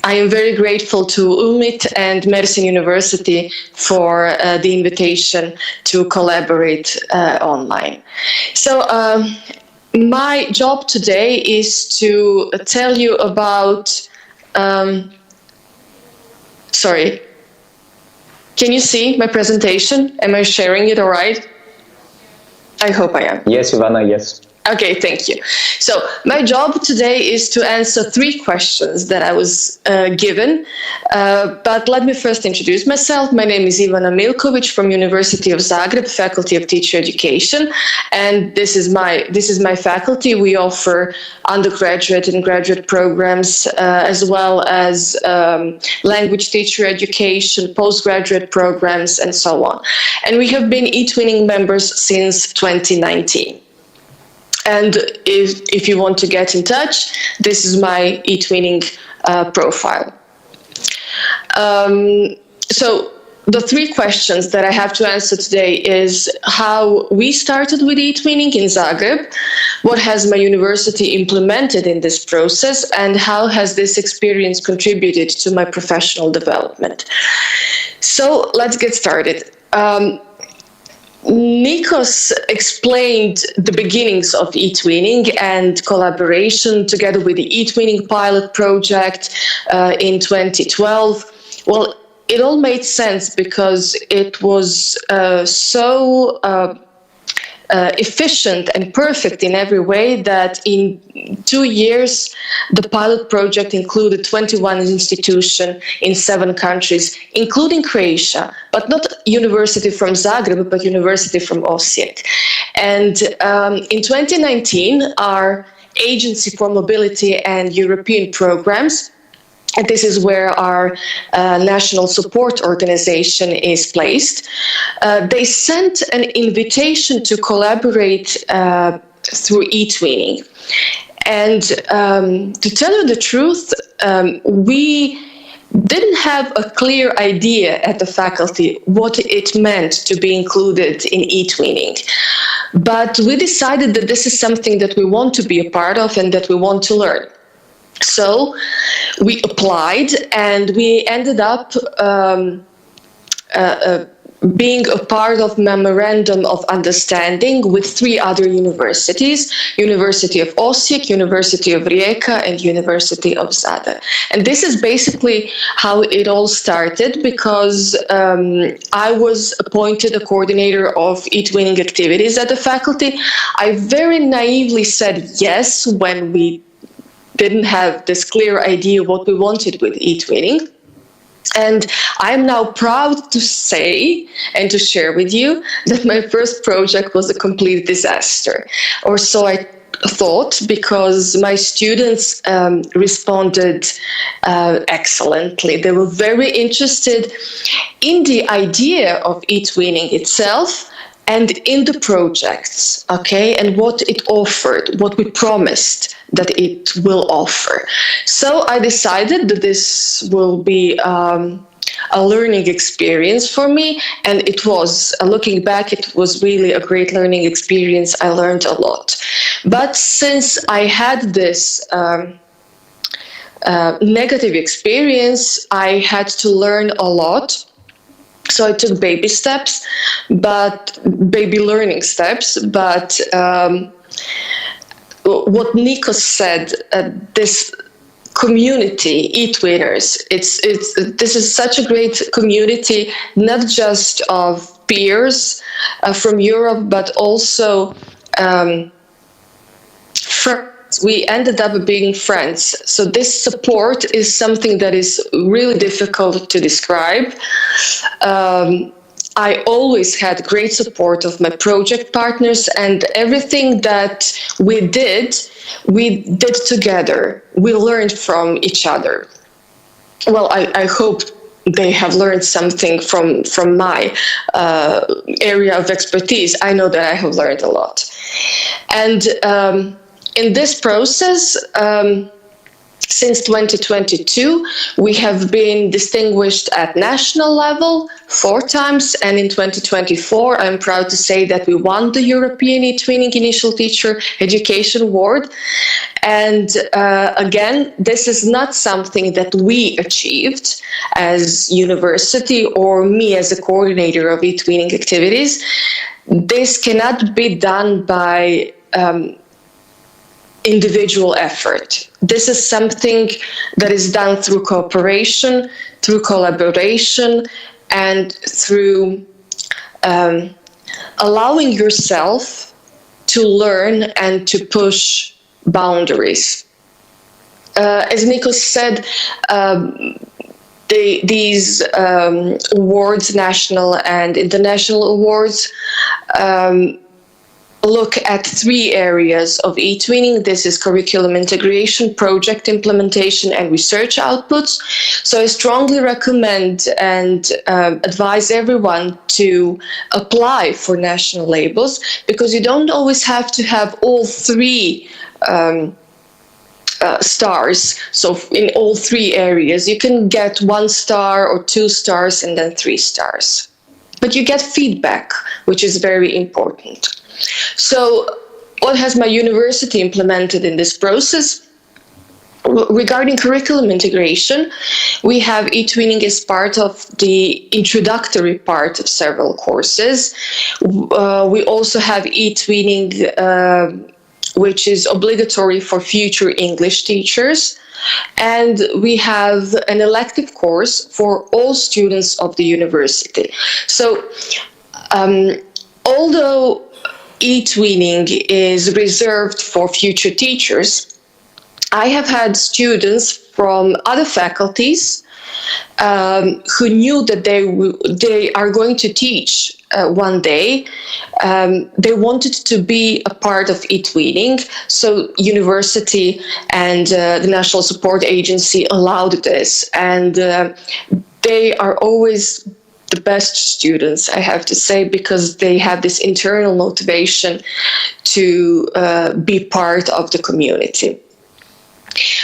I am very grateful to UMIT and Mersin University for the invitation to collaborate online. So my job today is to tell you about, sorry, can you see my presentation? Am I sharing it all right? I hope I am. Yes, Ivana, yes. Okay, thank you. So my job today is to answer 3 questions that I was given. But let me first introduce myself. My name is Ivana Milkovic from University of Zagreb, Faculty of Teacher Education, and this is my faculty. We offer undergraduate and graduate programs, as well as language teacher education, postgraduate programs, and so on. And we have been Etwinning members since 2019. And if you want to get in touch, this is my Etwinning profile. So the 3 questions that I have to answer today is how we started with Etwinning in Zagreb, what has my university implemented in this process, and how has this experience contributed to my professional development. So let's get started. Nikos explained the beginnings of Etwinning and collaboration together with the Etwinning pilot project in 2012. Well, it all made sense because it was so efficient and perfect in every way that in 2 years the pilot project included 21 institutions in 7 countries, including Croatia, but not university from Zagreb, but university from Osijek. And in 2019, our Agency for Mobility and European Programs, and this is where our national support organization is placed, they sent an invitation to collaborate through Etwinning. And to tell you the truth, we didn't have a clear idea at the faculty what it meant to be included in Etwinning. But we decided that this is something that we want to be a part of and that we want to learn. So we applied and we ended up being a part of Memorandum of Understanding with 3 other universities, University of Osijek, University of Rijeka, and University of Zadar. And this is basically how it all started, because I was appointed a coordinator of Etwinning activities at the faculty. I very naively said yes when we didn't have this clear idea what we wanted with Etwinning. And I'm now proud to say and to share with you that my first project was a complete disaster. Or so I thought, because my students responded excellently. They were very interested in the idea of Etwinning itself and in the projects, okay, and what it offered, what we promised that it will offer. So I decided that this will be a learning experience for me, and it was, looking back, it was really a great learning experience. I learned a lot. But since I had this negative experience, I had to learn a lot. So I took baby steps, baby learning steps. But what Nikos said, this community, Etwinners, this is such a great community, not just of peers from Europe, but also friends. We ended up being friends. So this support is something that is really difficult to describe. I always had great support of my project partners, and everything that we did together. We learned from each other. Well, I hope they have learned something from my area of expertise. I know that I have learned a lot. And in this process, since 2022, we have been distinguished at national level 4 times, and in 2024, I'm proud to say that we won the European Etwinning Initial Teacher Education Award. And again, this is not something that we achieved as university or me as a coordinator of Etwinning activities. This cannot be done by individual effort. This is something that is done through cooperation, through collaboration, and through allowing yourself to learn and to push boundaries. As Nikos said, these awards, national and international awards, look at 3 areas of Etwinning. This is curriculum integration, project implementation, and research outputs. So I strongly recommend and advise everyone to apply for national labels, because you don't always have to have all 3 stars. So in all 3 areas, you can get 1 star or 2 stars and then 3 stars. But you get feedback, which is very important. So what has my university implemented in this process? Regarding curriculum integration, we have Etwinning as part of the introductory part of several courses. We also have Etwinning, which is obligatory for future English teachers. And we have an elective course for all students of the university. So although Etwinning is reserved for future teachers, I have had students from other faculties who knew that they are going to teach one day. They wanted to be a part of Etwinning, so university and the National Support Agency allowed this, and they are always the best students, I have to say, because they have this internal motivation to be part of the community.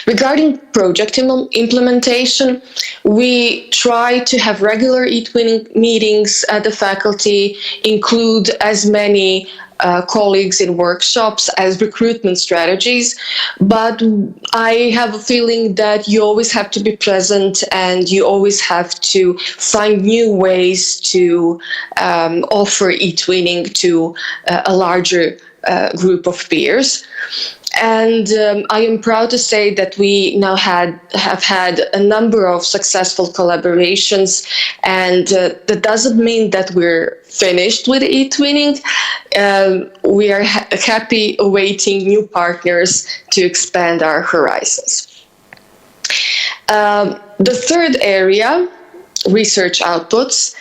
Regarding project implementation, we try to have regular Etwinning meetings at the faculty, include as many colleagues in workshops as recruitment strategies, but I have a feeling that you always have to be present and you always have to find new ways to offer Etwinning to a larger group of peers. And I am proud to say that we now have had a number of successful collaborations, and that doesn't mean that we're finished with Etwinning. We are happy awaiting new partners to expand our horizons. The third area, research outputs,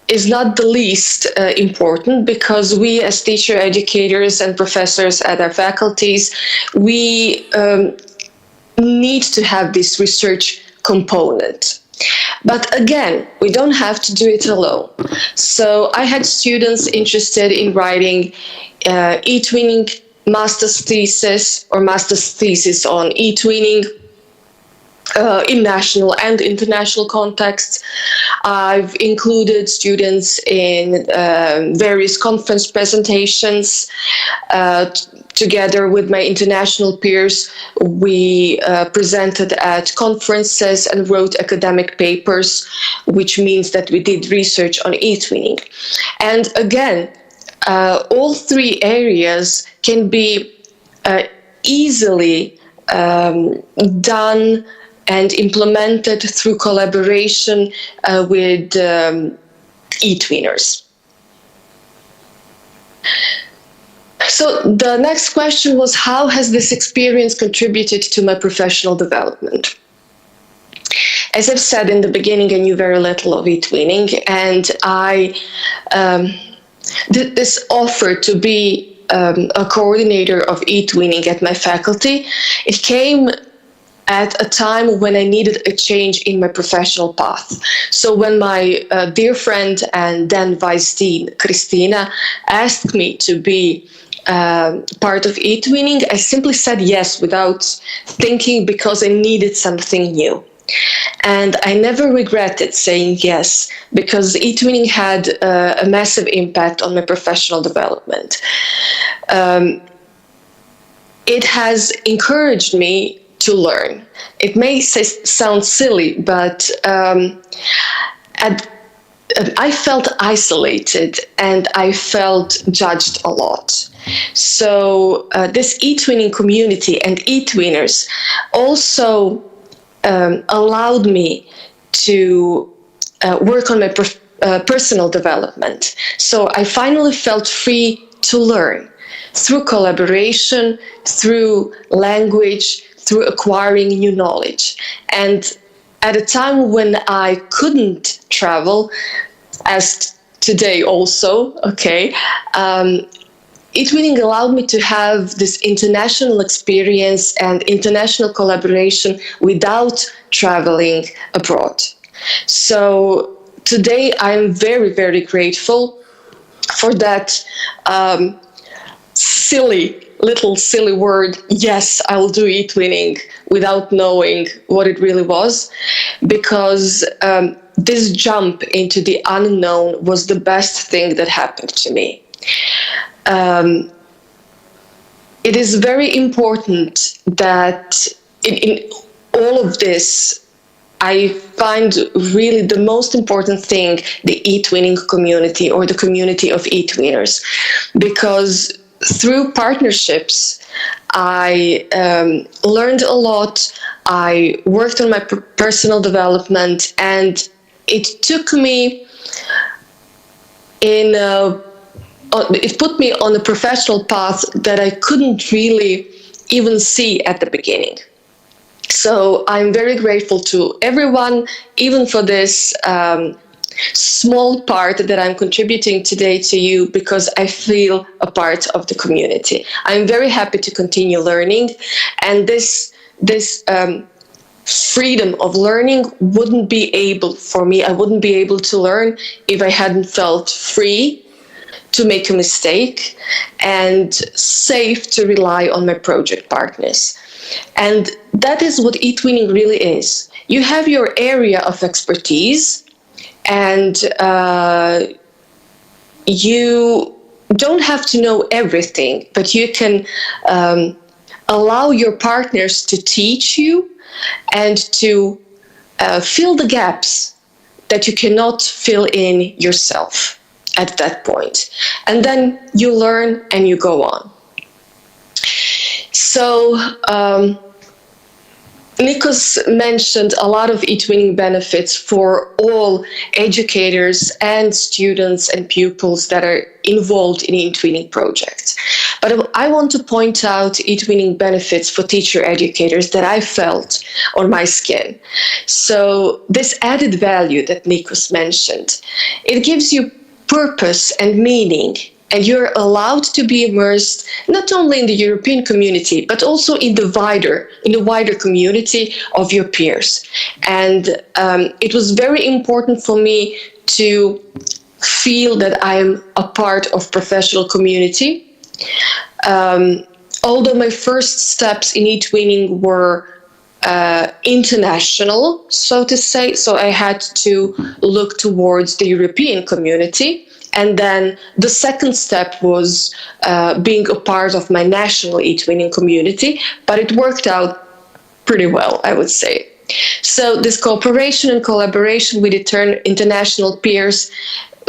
is not the least important, because we as teacher educators and professors at our faculties, we need to have this research component. But again, we don't have to do it alone. So I had students interested in writing Etwinning master's thesis or master's thesis on Etwinning in national and international contexts. I've included students in various conference presentations. Together with my international peers, we presented at conferences and wrote academic papers, which means that we did research on Etwinning. And again, all three areas can be easily done and implemented through collaboration with Etwinners. So the next question was, how has this experience contributed to my professional development? As I've said in the beginning, I knew very little of Etwinning, and I did this offer to be a coordinator of Etwinning at my faculty. It came at a time when I needed a change in my professional path. So when my dear friend and then vice dean, Christina, asked me to be part of Etwinning, I simply said yes without thinking, because I needed something new. And I never regretted saying yes, because Etwinning had a massive impact on my professional development. It has encouraged me to learn. It may sound silly, but I felt isolated and I felt judged a lot. So this Etwinning community and Etwinners also allowed me to work on my personal development. So I finally felt free to learn through collaboration, through language, through acquiring new knowledge. And at a time when I couldn't travel, as today also, Etwinning allowed me to have this international experience and international collaboration without traveling abroad. So today I'm very, very grateful for that silly word, yes, I will do Etwinning, without knowing what it really was, because this jump into the unknown was the best thing that happened to me. It is very important that in all of this, I find really the most important thing the Etwinning community, or the community of Etwinners, because through partnerships, I learned a lot, I worked on my personal development, and it took me in a it put me on a professional path that I couldn't really even see at the beginning. So I'm very grateful to everyone, even for this small part that I'm contributing today to you, because I feel a part of the community. I'm very happy to continue learning, and this freedom of learning wouldn't be able for me. I wouldn't be able to learn if I hadn't felt free to make a mistake and safe to rely on my project partners. And that is what Etwinning really is. You have your area of expertise, and you don't have to know everything, but you can allow your partners to teach you and to fill the gaps that you cannot fill in yourself at that point. And then you learn and you go on. So Nikos mentioned a lot of Etwinning benefits for all educators and students and pupils that are involved in Etwinning projects. But I want to point out Etwinning benefits for teacher educators that I felt on my skin. So this added value that Nikos mentioned, it gives you purpose and meaning, and you're allowed to be immersed not only in the European community, but also in the wider community of your peers. And it was very important for me to feel that I'm a part of professional community. Although my first steps in Etwinning were international, so to say, so I had to look towards the European community. And then the second step was being a part of my national Etwinning community, but it worked out pretty well, I would say. So this cooperation and collaboration with international peers,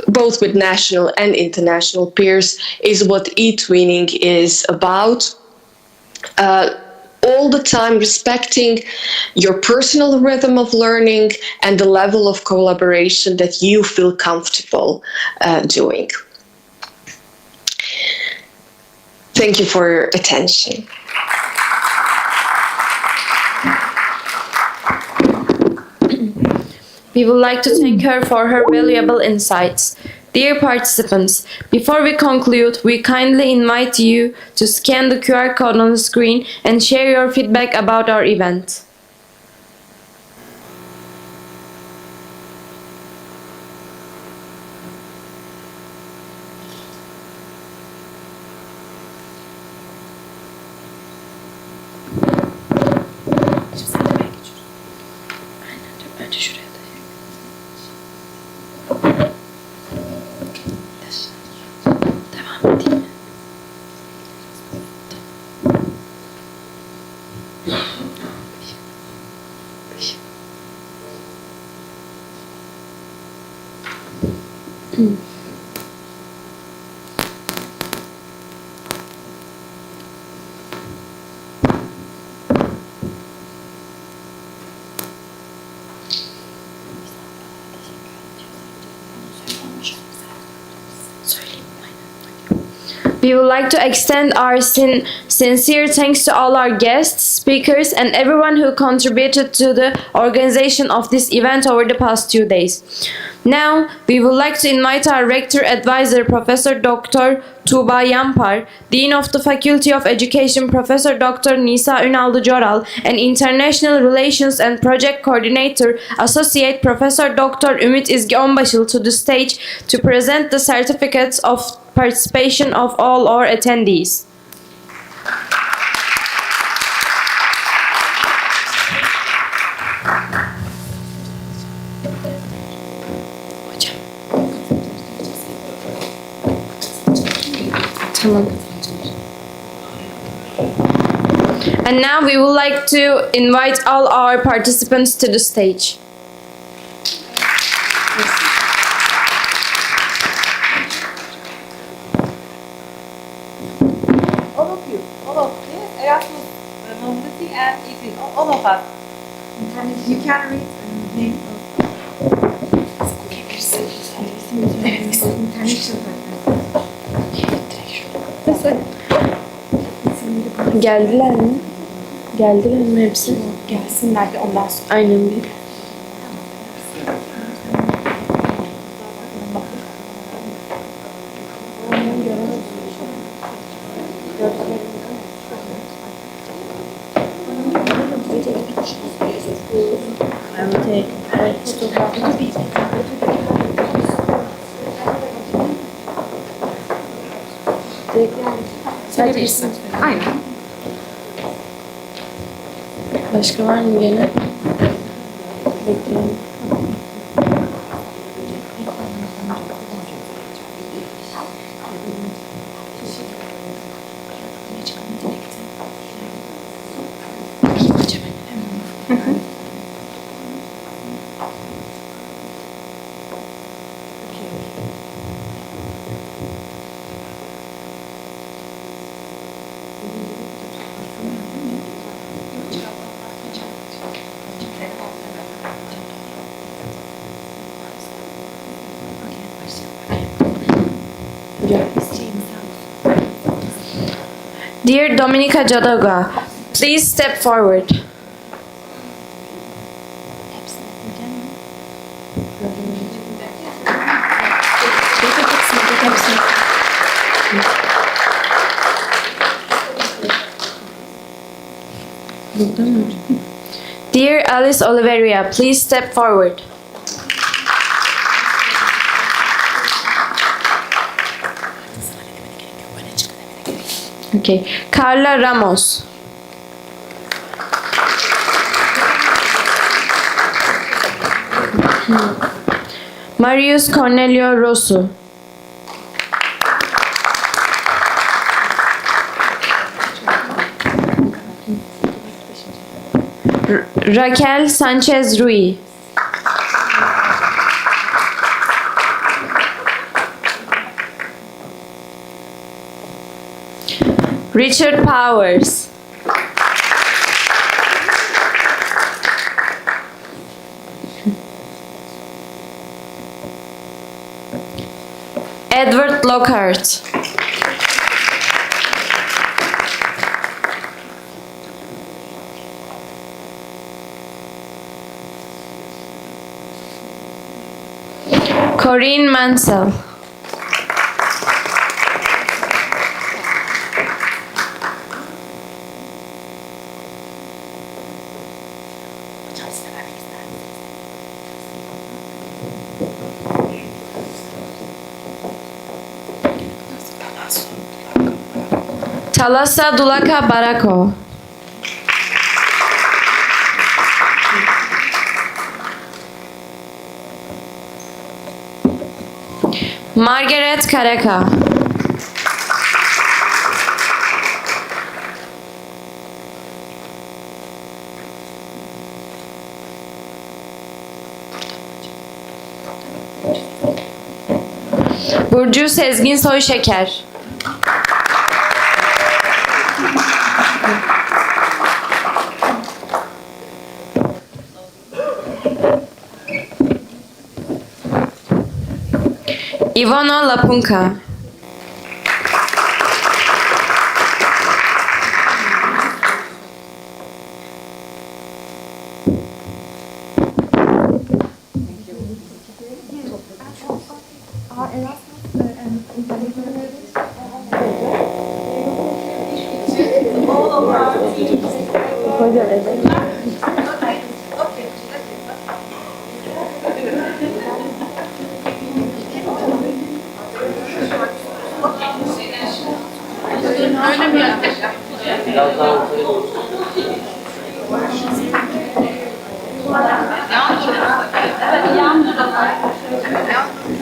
both with national and international peers, is what Etwinning is about. All the time respecting your personal rhythm of learning and the level of collaboration that you feel comfortable doing. Thank you for your attention. We would like to thank her for her valuable insights. Dear participants, before we conclude, we kindly invite you to scan the QR code on the screen and share your feedback about our event. We would like to extend our sincere thanks to all our guests, speakers, and everyone who contributed to the organization of this event over the past 2 days. Now, we would like to invite our Rector Advisor, Professor Dr. Tuğba Yampar, Dean of the Faculty of Education, Professor Dr. Nisa Ünallı Coral, and International Relations and Project Coordinator, Associate Professor Dr. Ümit İzgi Onbaşılı to the stage to present the certificates of participation of all our attendees. And now we would like to invite all our participants to the stage. All of this Erasmus mobility and Etwinning, all of us. You can read the name of international. Geldiler mi? Geldiler mi hepsi? Gelsinler de ondan sonra. Aynen bir. Söyleyebilirsin. Aynen. Başka var mı gene? Bekleyelim. Dear Dominica Jadoga, please step forward. Dear Alice Oliveria, please step forward. Okay. Carla Ramos. Marius Cornelio Rosu. Raquel Sanchez Rui. Richard Powers. Edward Lockhart. Corinne Mansell. Thalassa Dulaka Barako. Margaret Kareka. Burcu Sezgin Soyşeker. Ivona Lapunka.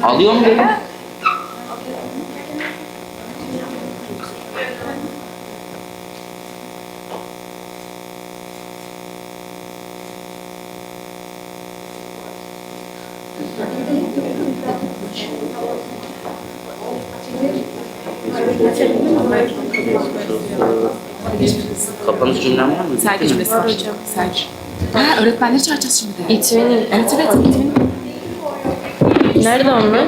Alıyor mu beni? Kapanış cümlem var mı? Sergi cümlesi var hocam. Sergi. Ha, öğretmenleri çağıracağız şimdi. Etwinning. Evet, Etwinning. Nerede onlar?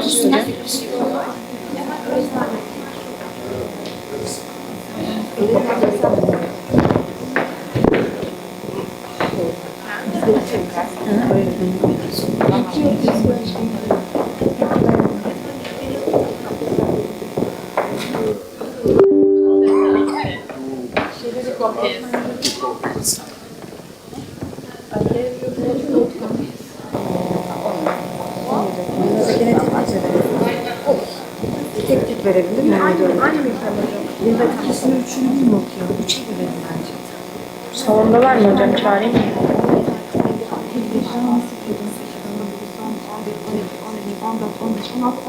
Tek tek verebilir miyim? Aynı miktar hocam. Bir de ikisini üçünü mi okuyor? Üçe verelim bence. Salondalar mı hocam? Çağırayım mı?